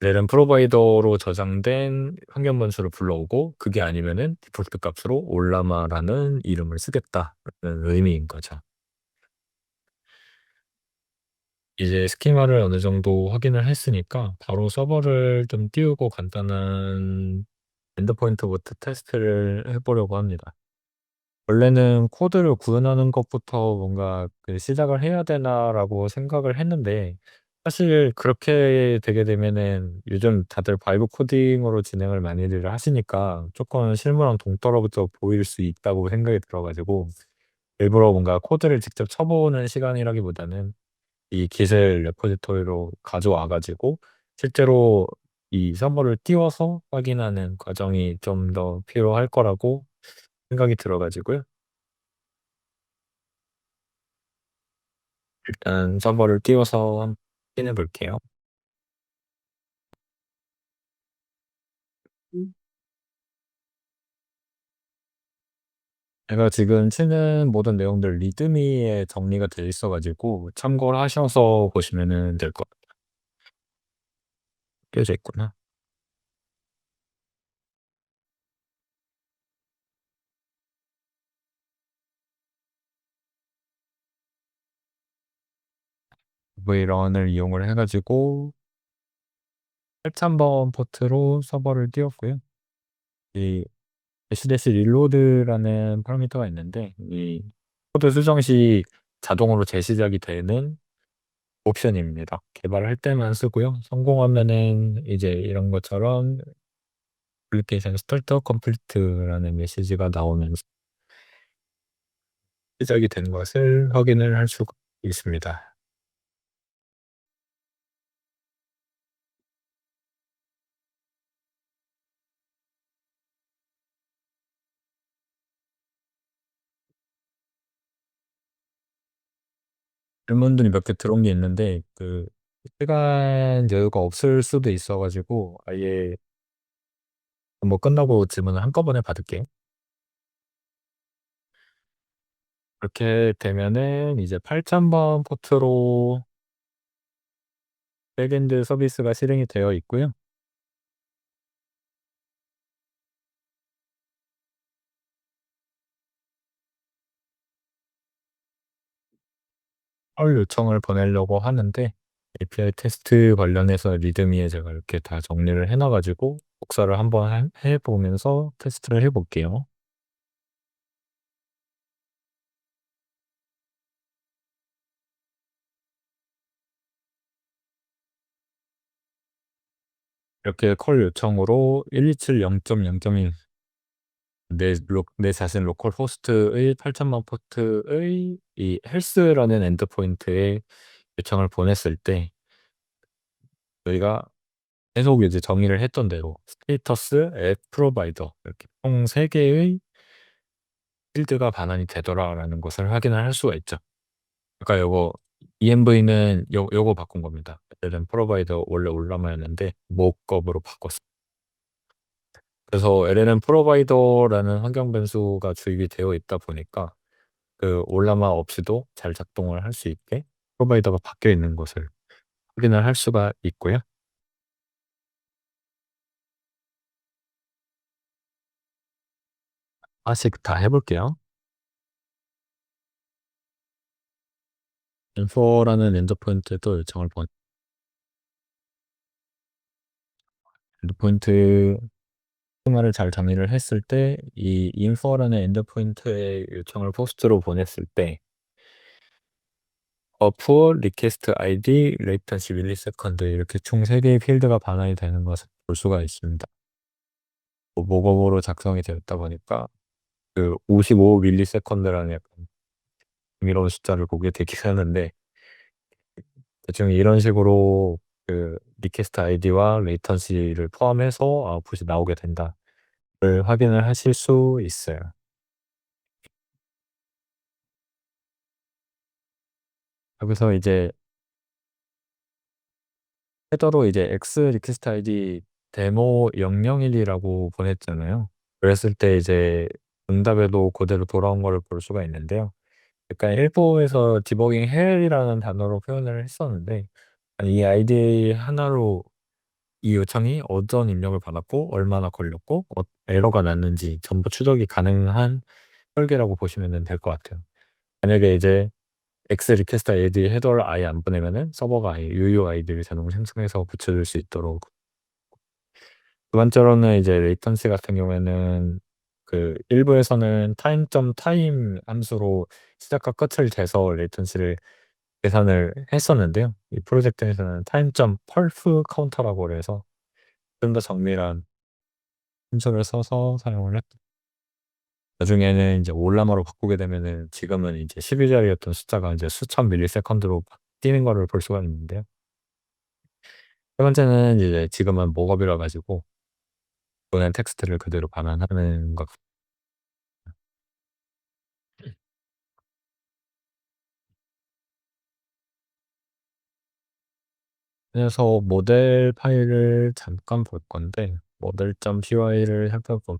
LLM 프로바이더로 저장된 환경 변수를 불러오고 그게 아니면은 디폴트 값으로 올라마라는 이름을 쓰겠다는 의미인 거죠. 이제 스키마를 어느 정도 확인을 했으니까 바로 서버를 좀 띄우고 간단한 엔드포인트부터 테스트를 해 보려고 합니다. 원래는 '코드를 구현하는 것부터 뭔가 그 시작을 해야 되나.'라고 생각을 했는데 사실 그렇게 되게 되면은 요즘 다들 바이브 코딩으로 진행을 많이들 하시니까 쪼끔 실무랑 동떨어져 보일 수 있다고 생각이 들어 가지고 일부러 뭔가 코드를 직접 쳐 보는 시간이라기보다는 이 기셀 레포지토리로 가져와 가지고 실제로 이 서버를 띄워서 확인하는 과정이 좀 더 필요할 거라고 생각이 들어 가지고요. 일단 서버를 띄워서 한번 확인해 볼게요. 제가 지금 치는 모든 내용들 리드미에 정리가 돼 있어 가지고 참고를 하셔서 보시면은 될 것 같아요. 띄워져 있구나. v런을 이용을 해 가지고 8000번 포트로 서버를 띄웠고요. 이 -reload라는 파라미터가 있는데 이 코드 수정 시 자동으로 재시작이 되는 옵션입니다. 개발할 때만 쓰고요. 성공하면은 이제 이런 것처럼 애플리케이션 스타트 컴플리트라는 메시지가 나오면서 시작이 된 것을 확인을 할 수가 있습니다. 질문들이 몇 개 들어온 게 있는데 시간 여유가 없을 수도 있어 가지고 아예 뭐 끝나고 질문을 한꺼번에 받을게요. 그렇게 되면은 이제 8000번 포트로 백엔드 서비스가 실행이 되어 있고요. 헐 요청을 보내려고 하는데 API 테스트 관련해서 리드미에 제가 이렇게 다 정리를 해놔 가지고 복사를 한번 해 보면서 테스트를 해 볼게요. 이렇게 컬 요청으로 127 0.0.1 내 자신 로컬 호스트의 8000만 포트의 이 헬스라는 엔드포인트에 요청을 보냈을 때 저희가 계속 이제 정의를 했던 대로 스테이터스, 앱 프로바이더 이렇게 총 3 개의 필드가 반환이 되더라라는 것을 확인을 할 수가 있죠. 그러니까 요거 ENV는 요거 바꾼 겁니다. LLM 프로바이더 원래 올라마였는데 모급으로 바꿨어요. 그래서 LLM 프로바이더라는 환경 변수가 주입이 되어 있다 보니까 올라마 없이도 잘 작동을 할 수 있게 프로바이더가 바뀌어 있는 것을 확인을 할 수가 있고요. 하나씩 다 해 볼게요. 인포라는 엔더포인트에도 요청을 번 엔더포인트 스키마를 잘 정의를 했을 때 이 info라는 엔더포인트에 요청을 포스트로 보냈을 때 for request ID, latency 밀리세컨드 이렇게 총 3 개의 필드가 반환이 되는 것을 볼 수가 있습니다. 모법으로 작성이 되었다 보니까 55 밀리세컨드라는 약간 흥미로운 숫자를 보게 되긴 하는데 대충 이런 식으로 리퀘스트 아이디와 레이턴시를 포함해서 아웃풋이 나오게 된다를 확인을 하실 수 있어요. 여기서 이제 헤더로 이제 x 리퀘스트 아이디 데모 001이라고 보냈잖아요. 그랬을 때 이제 응답에도 그대로 돌아온 거를 볼 수가 있는데요. 약간 일부에서 디버깅 헬이라는 단어로 표현을 했었는데 이 아이디 하나로 이 요청이 어떤 입력을 받았고 얼마나 걸렸고 에러가 났는지 전부 추적이 가능한 설계라고 보시면 될 것 같아요. 만약에 이제 X 리퀘스트 아이디 헤더를 아예 안 보내면은 서버가 아예 유효 아이디를 자동 생성해서 붙여줄 수 있도록 두 번째로는 이제 레이턴시 같은 경우에는 일부에서는 time.time 함수로 시작과 끝을 재서 레이턴시를 계산을 했었는데요. 이 프로젝트에서는 time.perf 카운터라고 그래서 좀 더 정밀한 함수를 써서 사용을 했 나중에는 이제 올라마로 바꾸게 되면은 지금은 이제 12 자리였던 숫자가 이제 수천 밀리세컨드로 뛰는 거를 볼 수가 있는데요. 세 번째는 이제 지금은 목업이라 가지고 보낸 텍스트를 그대로 반환하는 것. 그래서 모델 파일을 잠깐 볼 건데 model.py를 살펴보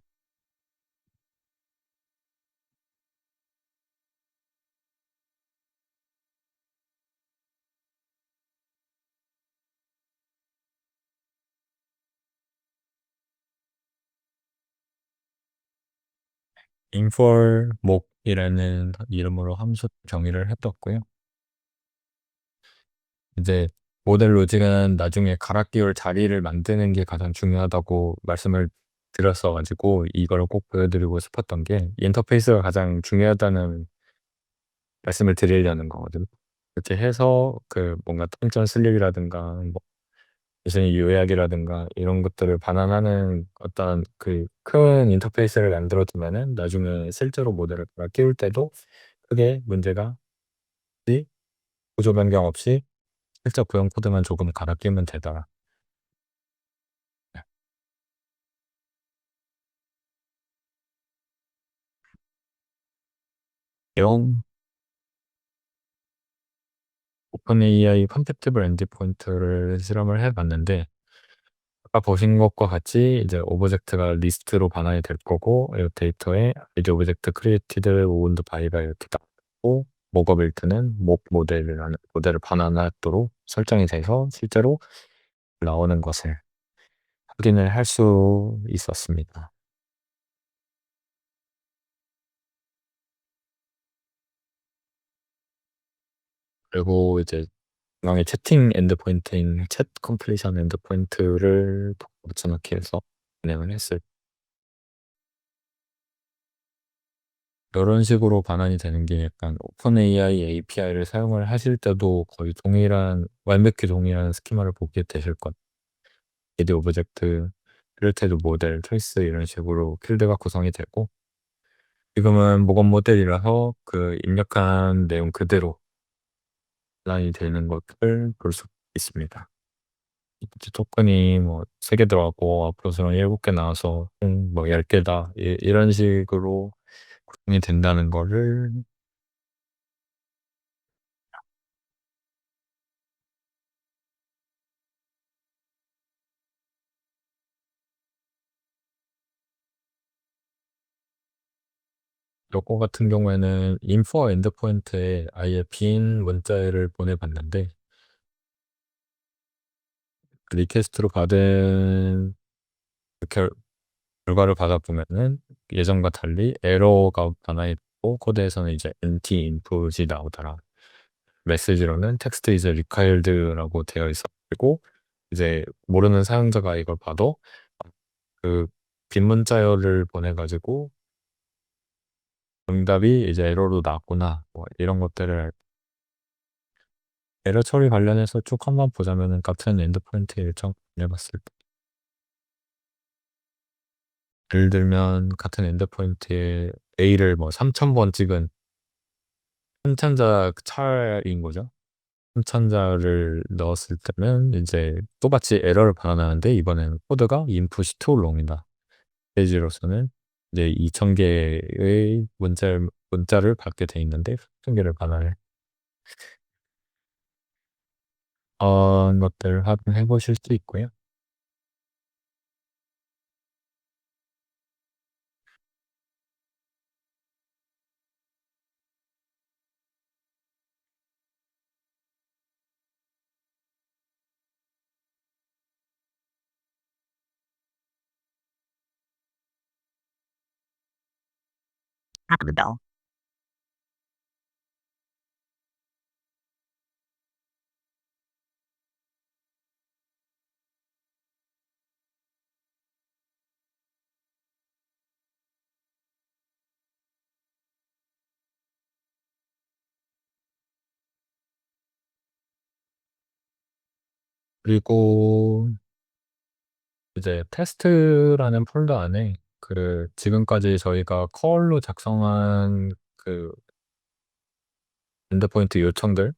infor 목이라는 이름으로 함수 정의를 해 뒀고요. 이제 모델 로직은 나중에 갈아 끼울 자리를 만드는 게 가장 중요하다고 말씀을 드렸어 가지고 이거를 꼭 보여드리고 싶었던 게 인터페이스가 가장 중요하다는 말씀을 드리려는 거거든요. 그렇게 해서 그 뭔가 통전 슬립이라든가 뭐 무슨 요약이라든가 이런 것들을 반환하는 어떤 그 큰 인터페이스를 만들어 두면은 나중에 실제로 모델을 갈아 끼울 때도 크게 문제가 없이 구조 변경 없이 살짝 구형 코드만 조금 갈아 끼우면 되더라. 네. 영 오픈 AI 컴패티블 엔드포인트를 실험을 해 봤는데 아까 보신 것과 같이 이제 오브젝트가 리스트로 반환이 될 거고 이 데이터에 이제 오브젝트 크리에이티드 오운드 바이가 이렇게 나오고 목업 일트는 목 모델이라는 모델을 반환하도록 설정이 돼서 실제로 나오는 것을 확인을 할 수 있었습니다. 그리고 이제 중앙에 채팅 엔드포인트인 챗 컴플리션 엔드포인트를 붙여넣기 해서 진행을 했을 이런 식으로 반환이 되는 게 약간 오픈 AI API를 사용을 하실 때도 거의 동일한 완벽히 동일한 스키마를 보게 되실 것 게디 오브젝트, 필테드 모델, 트레이스 이런 식으로 필드가 구성이 되고 지금은 모건 모델이라서 그 입력한 내용 그대로 반환이 되는 것을 볼 수 있습니다. 이제 토큰이 뭐 3개 들어가고 앞으로서는 7개 나와서 뭐 10 개다 이런 식으로 구성이 된다는 거를 요거 같은 경우에는 인포 엔드포인트에 아예 빈 문자를 보내 봤는데 그 리퀘스트로 받은 그 결과를 받아 보면은 예전과 달리 에러가 반환이 됐고 코드에서는 이제 empty input이 나오더라. 메시지로는 text is required라고 되어 있어 가지고 이제 모르는 사용자가 이걸 봐도 그 빈 문자열을 보내 가지고 응답이 이제 에러로 나왔구나. 뭐 이런 것들을 에러 처리 관련해서 쭉 한번 보자면은 같은 엔드포인트 일정 해봤을 때 예를 들면 같은 엔드포인트에 A를 뭐 3,000번 찍은 한참자 찰인 거죠. 한참자를 넣었을 때면 이제 똑같이 에러를 반환하는데 이번에는 코드가 input이 too long이다. 페이지로서는 이제 2,000개의 문자를 받게 돼 있는데 3,000개를 반환을 것들을 확인해 보실 수 있고요. 그죠. 그리고 이제 테스트라는 폴더 안에 그 지금까지 저희가 컬로 작성한 그 엔드포인트 요청들을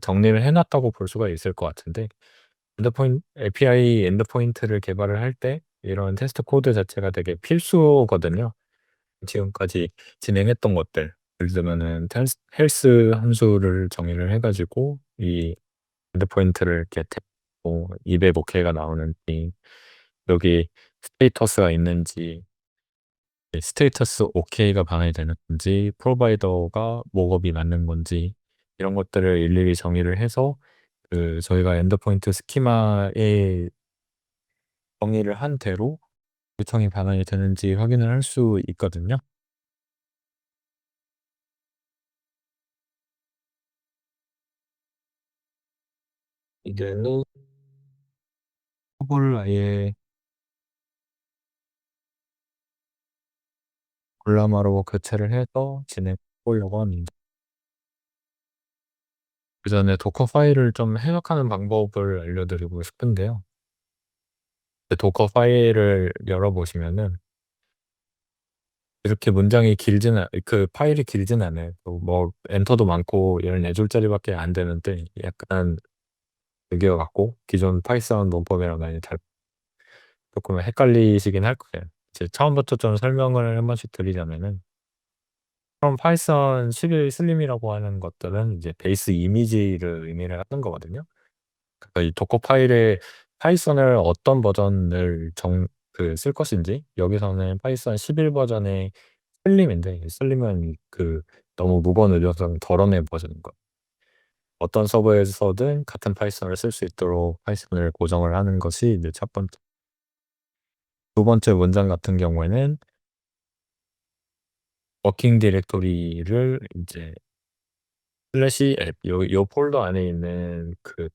정리를 해 놨다고 볼 수가 있을 것 같은데 엔드포인 API 엔드포인트를 개발을 할 때 이런 테스트 코드 자체가 되게 필수거든요. 지금까지 진행했던 것들 예를 들면은 헬스 함수를 정의를 해 가지고 이 엔드포인트를 이렇게 뭐 205K가 나오는지 여기 스테이터스가 있는지 스테이터스 오케이가 반영이 되는 건지 프로바이더가 목업이 맞는 건지 이런 것들을 일일이 정의를 해서 그 저희가 엔드포인트 스키마에 정의를 한 대로 요청이 반영이 되는지 확인을 할 수 있거든요. 이제는 를 아예 올라마로 교체를 해서 진행해 보려고 합니다. 그전에 도커 파일을 좀 해석하는 방법을 알려드리고 싶은데요. 도커 파일을 열어보시면은 이렇게 문장이 길지는 그 파일이 길지는 않아요. 뭐 엔터도 많고 14줄짜리밖에 안 되는데 약간 되게 같고 기존 파이썬 논법이랑 많이 조금 헷갈리시긴 할 거예요. 이제 처음부터 좀 설명을 한 번씩 드리자면은 그럼 파이썬 11 슬림이라고 하는 것들은 이제 베이스 이미지를 의미를 하는 거거든요. 그러니까 이 도커 파일에 파이썬을 어떤 버전을 쓸 것인지 여기서는 파이썬 11 버전의 슬림인데 슬림은 너무 무거운 의존성 덜어낸 버전인 거예요. 어떤 서버에서든 같은 파이썬을 쓸 수 있도록 파이썬을 고정을 하는 것이 이제 첫 번째. 두 번째 문장 같은 경우에는 워킹 디렉토리를 이제 슬래시 앱 요 폴더 안에 있는 그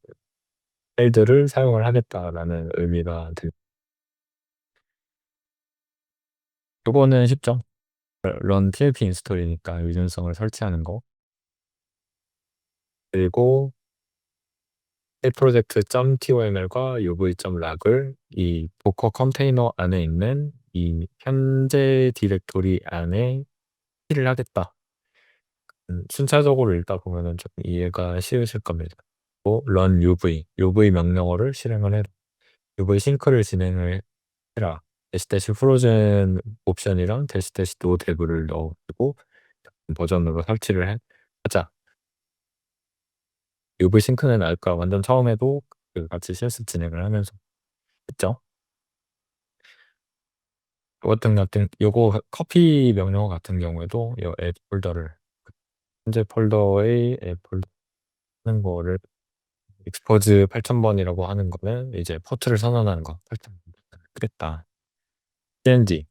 파일들을 사용을 하겠다라는 의미가 요거는 쉽죠. run PLP 인스톨이니까 의존성을 설치하는 거. 그리고 project.toml과 uv.log을 이 도커 컨테이너 안에 있는 이 현재 디렉토리 안에 를 하겠다. 순차적으로 읽다 보면은 좀 이해가 쉬우실 겁니다. run uv 명령어를 실행을 해라. uv 싱크를 진행을 해라. 대시 프로즌 옵션이랑 대시 노 데브를 넣어주고 버전으로 설치를 하자. uv 싱크는 아까 완전 처음에도 같이 실습 진행을 하면서 했죠. 요거 커피 명령어 같은 경우에도 요 앱 폴더를 현재 폴더의 앱 폴더 하는 거를 expose 8000번이라고 하는 거는 이제 포트를 선언하는 거 8000번 그랬다. png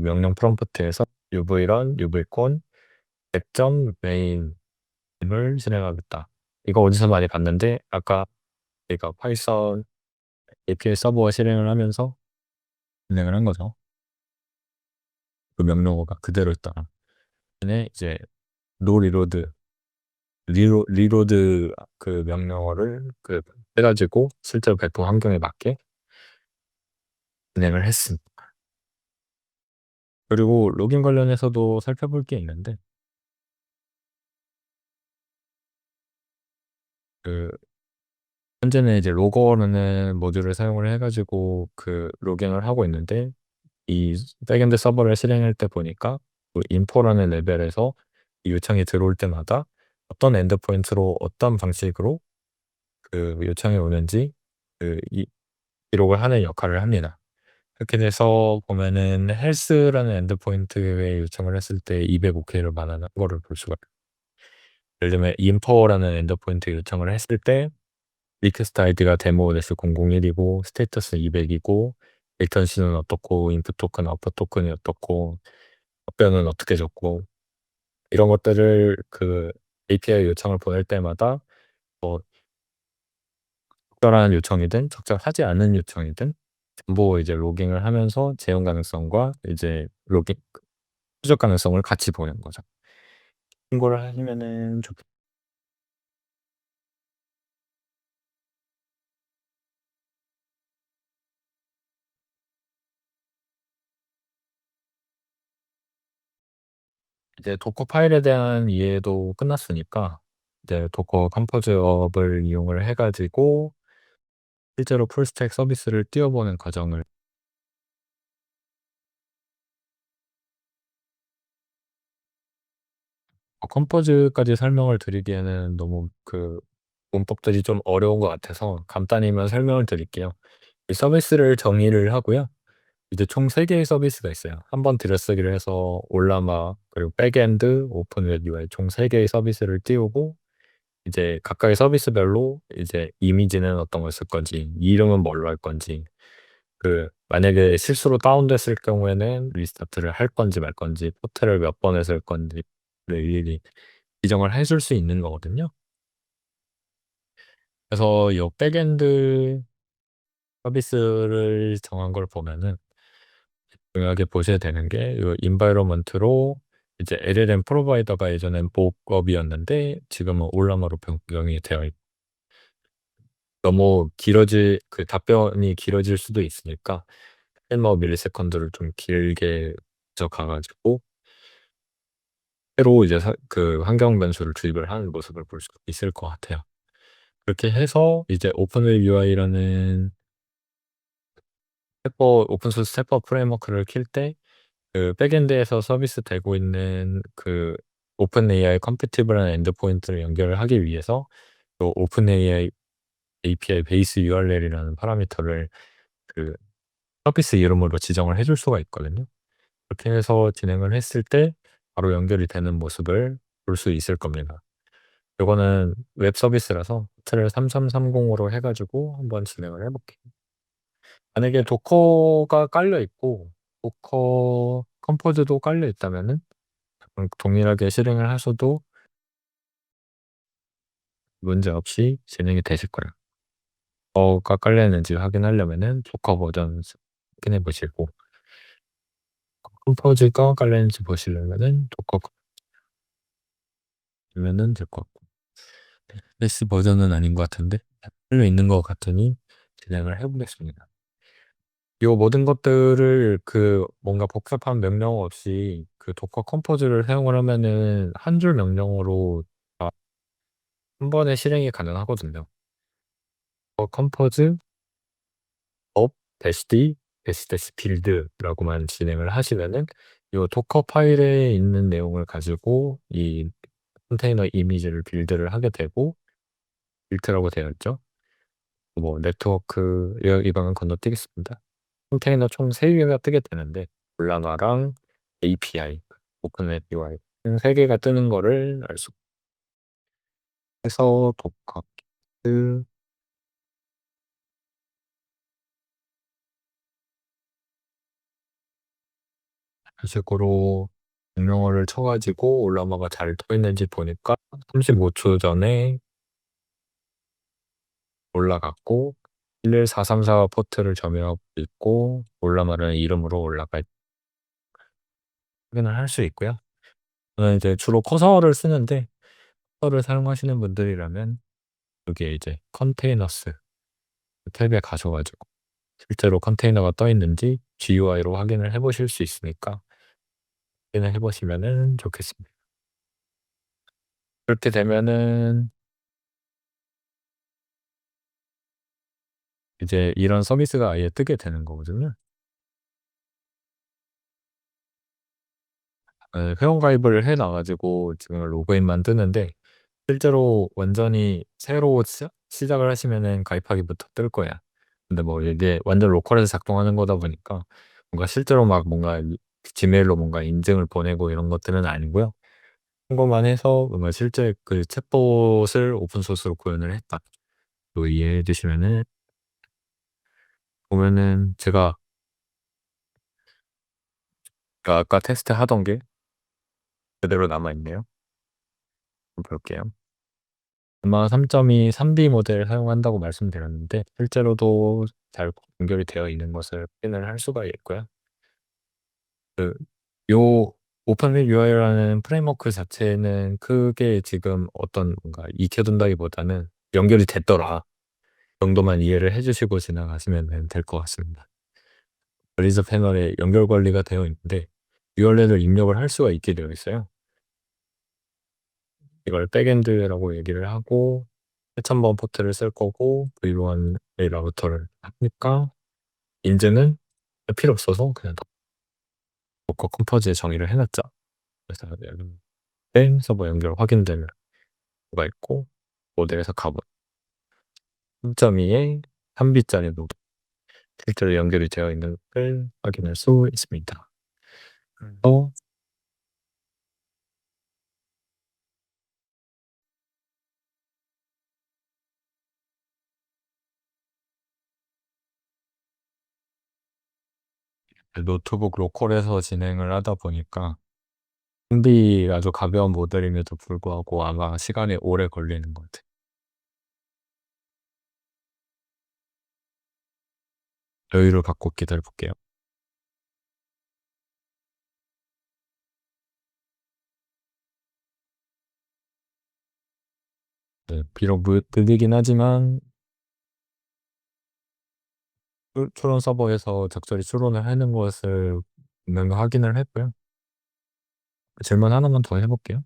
명령 프롬프트에서 uvrun uvrcon 앱.main 을 실행하겠다. 이거 어디서 많이 봤는데 아까 제가 파이썬 API 서버 실행을 하면서 진행을 한 거죠. 그 명령어가 그대로 있다. 이제 리로드 그 명령어를 해가지고 실제로 배포 환경에 맞게 진행을 했습니다. 그리고 로깅 관련해서도 살펴볼 게 있는데 현재는 이제 로거라는 모듈을 사용을 해가지고 로깅을 하고 있는데 이 백엔드 서버를 실행할 때 보니까 인포라는 레벨에서 이 요청이 들어올 때마다 어떤 엔드포인트로 어떤 방식으로 요청이 오는지 이 기록을 하는 역할을 합니다. 그렇게 돼서 보면은 헬스라는 엔드포인트에 요청을 했을 때 205K를 반환한 거를 볼 수가 있어요. 예를 들면 인포라는 엔드포인트에 요청을 했을 때 리퀘스트 아이디가 데모 -001이고 스테이터스 200이고 레이턴시는 어떻고 인풋 토큰, 아웃풋 토큰이 어떻고 답변은 어떻게 줬고 이런 것들을 API 요청을 보낼 때마다 뭐 적절한 요청이든 적절하지 않은 요청이든 전부 이제 로깅을 하면서 재현 가능성과 이제 추적 가능성을 같이 보는 거죠. 신고를 하시면은 이제 도커 파일에 대한 이해도 끝났으니까 이제 도커 컴포즈업을 이용을 해 가지고 실제로 풀스택 서비스를 띄워보는 과정을 컴포즈까지 설명을 드리기에는 너무 문법들이 좀 어려운 것 같아서 간단히만 설명을 드릴게요. 이 서비스를 정의를 하고요. 이제 총 3개의 서비스가 있어요. 한 번 들여쓰기를 해서 올라마 그리고 백엔드, 오픈웹 UI 총 3개의 서비스를 띄우고 이제 각각의 서비스별로 이제 이미지는 어떤 걸 쓸 건지, 이름은 뭘로 할 건지, 만약에 실수로 다운됐을 경우에는 리스타트를 할 건지 말 건지, 포트를 몇 번에 쓸 건지를 일일이 지정을 해줄 수 있는 거거든요. 그래서 이 백엔드 서비스를 정한 걸 보면은 중요하게 보셔야 되는 게 요 environment로 이제 LLM 프로바이더가 예전엔 복업이었는데 지금은 올라마로 변경이 되어 있 너무 길어질 그 답변이 길어질 수도 있으니까 10 밀리세컨드를 좀 길게 가져가 가지고 새로 이제 그 환경 변수를 주입을 하는 모습을 볼 수 있을 것 같아요. 그렇게 해서 이제 오픈웨이 UI라는 오픈 소스 챗봇 프레임워크를 킬 때 그 백엔드에서 서비스 되고 있는 그 오픈 AI 컴패티블한 엔드포인트를 연결을 하기 위해서 또 오픈 AI API 베이스 URL이라는 파라미터를 그 서비스 이름으로 지정을 해줄 수가 있거든요. 그렇게 해서 진행을 했을 때 바로 연결이 되는 모습을 볼 수 있을 겁니다. 요거는 웹 서비스라서 틀을 3330으로 해 가지고 한번 진행을 해 볼게요. 만약에 도커가 깔려 있고 도커 컴포즈도 깔려 있다면은 동일하게 실행을 하셔도 문제없이 진행이 되실 거예요. 도커가 깔려 있는지 확인하려면은 도커 버전 확인해 보시고 컴포즈가 깔려 있는지 보시려면은 도커 면은 될 것 같고 레스 버전은 아닌 것 같은데 깔려 있는 것 같으니 진행을 해 보겠습니다. 요 모든 것들을 그 뭔가 복잡한 명령 없이 그 도커 컴포즈를 사용을 하면은 한 줄 명령으로 다 한 번에 실행이 가능하거든요. 컴포즈 업 대시 D 대시 빌드라고만 진행을 하시면은 요 도커 파일에 있는 내용을 가지고 이 컨테이너 이미지를 빌드를 하게 되고 빌트라고 되어 있죠. 뭐 네트워크 이방은 건너뛰겠습니다. 컨테이너 총 3개가 뜨게 되는데 올라나랑 API, 오픈 API 3개가 뜨는 거를 알 수 해서 도커 그 식으로 명령어를 쳐 가지고 올라마가 잘 떠 있는지 보니까 35초 전에 올라갔고 11434 포트를 점유하고 있고 올라마라는 이름으로 올라가 확인을 할 수 있고요. 저는 이제 주로 커서를 쓰는데 커서를 사용하시는 분들이라면 여기에 이제 컨테이너스 탭에 가셔 가지고 실제로 컨테이너가 떠 있는지 GUI로 확인을 해 보실 수 있으니까 확인을 해 보시면은 좋겠습니다. 그렇게 되면은 이제 이런 서비스가 아예 뜨게 되는 거거든요. 회원가입을 해 놔 가지고 지금 로그인만 뜨는데 실제로 완전히 새로 시작을 하시면은 가입하기부터 뜰 거야. 근데 뭐 이게 완전 로컬에서 작동하는 거다 보니까 뭔가 실제로 막 뭔가 지메일로 뭔가 인증을 보내고 이런 것들은 아니고요. 참고만 해서 뭔가 실제 그 챗봇을 오픈 소스로 구현을 했다. 또 이해해 주시면은 보면은 제가 아까 테스트하던 게 그대로 남아 있네요. 한번 볼게요. 아마 3.2 3B 모델을 사용한다고 말씀드렸는데 실제로도 잘 연결이 되어 있는 것을 확인을 할 수가 있고요. 그 요 오픈Web UI라는 프레임워크 자체는 크게 지금 어떤 뭔가 익혀 둔다기보다는 '연결이 됐더라.' 정도만 이해를 해 주시고 지나가시면은 될 것 같습니다. 관리자 패널에 연결 관리가 되어 있는데 URL을 입력을 할 수가 있게 되어 있어요. 이걸 백엔드라고 얘기를 하고 1,000번 포트를 쓸 거고 V1 라우터를 하니까 인증은 필요 없어서 그냥 도커 컴포즈에 정의를 해 놨죠. 그래서 된 서버 연결 확인되면 뭐가 있고 모델에서 가본 3.2에 3B짜리 노드 실제로 연결이 되어 있는 것을 확인할 수 있습니다. 그래서 노트북 로컬에서 진행을 하다 보니까 3B 아주 가벼운 모델임에도 불구하고 아마 시간이 오래 걸리는 것 같아요. 여유를 갖고 기다려 볼게요. 네, 비록 느리긴 하지만 추론 서버에서 적절히 추론을 하는 것을 확인을 했고요. 질문 하나만 더 해볼게요.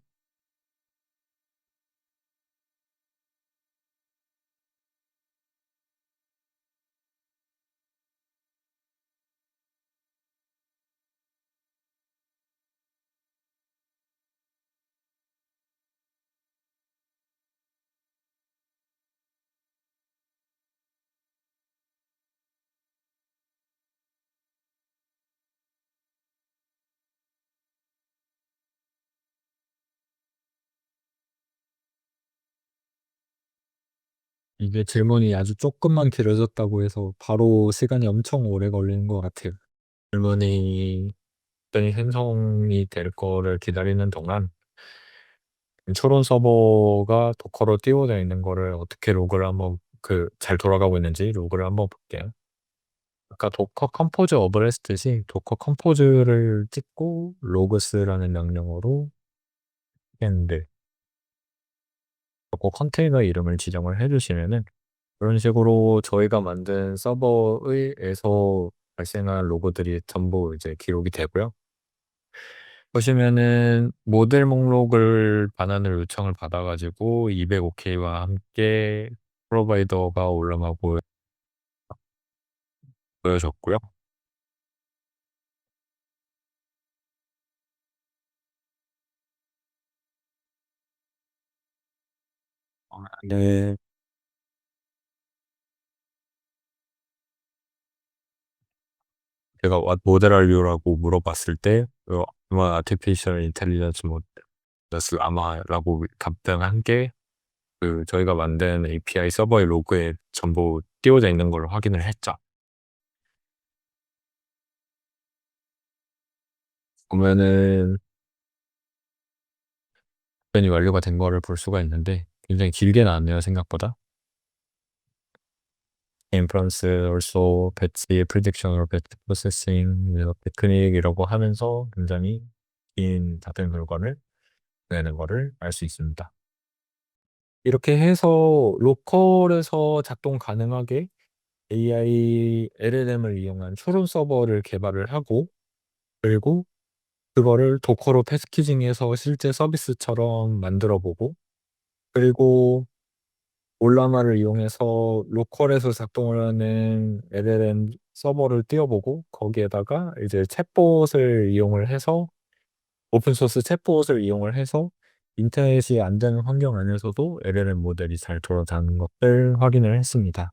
이게 질문이 아주 조금만 길어졌다고 해서 바로 시간이 엄청 오래 걸리는 것 같아요. 질문이 어떤 생성이 될 거를 기다리는 동안 추론 서버가 도커로 띄워져 있는 거를 어떻게 로그를 한번 잘 돌아가고 있는지 로그를 한번 볼게요. 아까 도커 컴포즈 업을 했듯이 도커 컴포즈를 찍고 로그스라는 명령어로 했는데 그 컨테이너 이름을 지정을 해주시면은 그런 식으로 저희가 만든 서버에서 발생한 로고들이 전부 이제 기록이 되고요. 보시면은 모델 목록을 반환을 요청을 받아가지고 205K와 함께 프로바이더가 올라가고 보여졌고요. 네, 제가 모델 알류라고 물어봤을 때 아마 아티피셜 인텔리전스 모델스 아마라고 답변한 게 저희가 만든 API 서버의 로그에 전부 띄워져 있는 걸 확인을 했죠. 보면은 답변이 완료가 된 거를 볼 수가 있는데 굉장히 길게 나왔네요, 생각보다. inference, also batch prediction or batch processing, 테크닉이라고 하면서 굉장히 긴 답변 결과를 내는 거를 알 수 있습니다. 이렇게 해서 로컬에서 작동 가능하게 AI LLM을 이용한 추론 서버를 개발을 하고 그리고 그거를 도커로 패키징해서 실제 서비스처럼 만들어 보고 그리고 올라마를 이용해서 로컬에서 작동을 하는 LLM 서버를 띄워보고 거기에다가 이제 챗봇을 이용을 해서 오픈 소스 챗봇을 이용을 해서 인터넷이 안 되는 환경 안에서도 LLM 모델이 잘 돌아가는 것을 확인을 했습니다.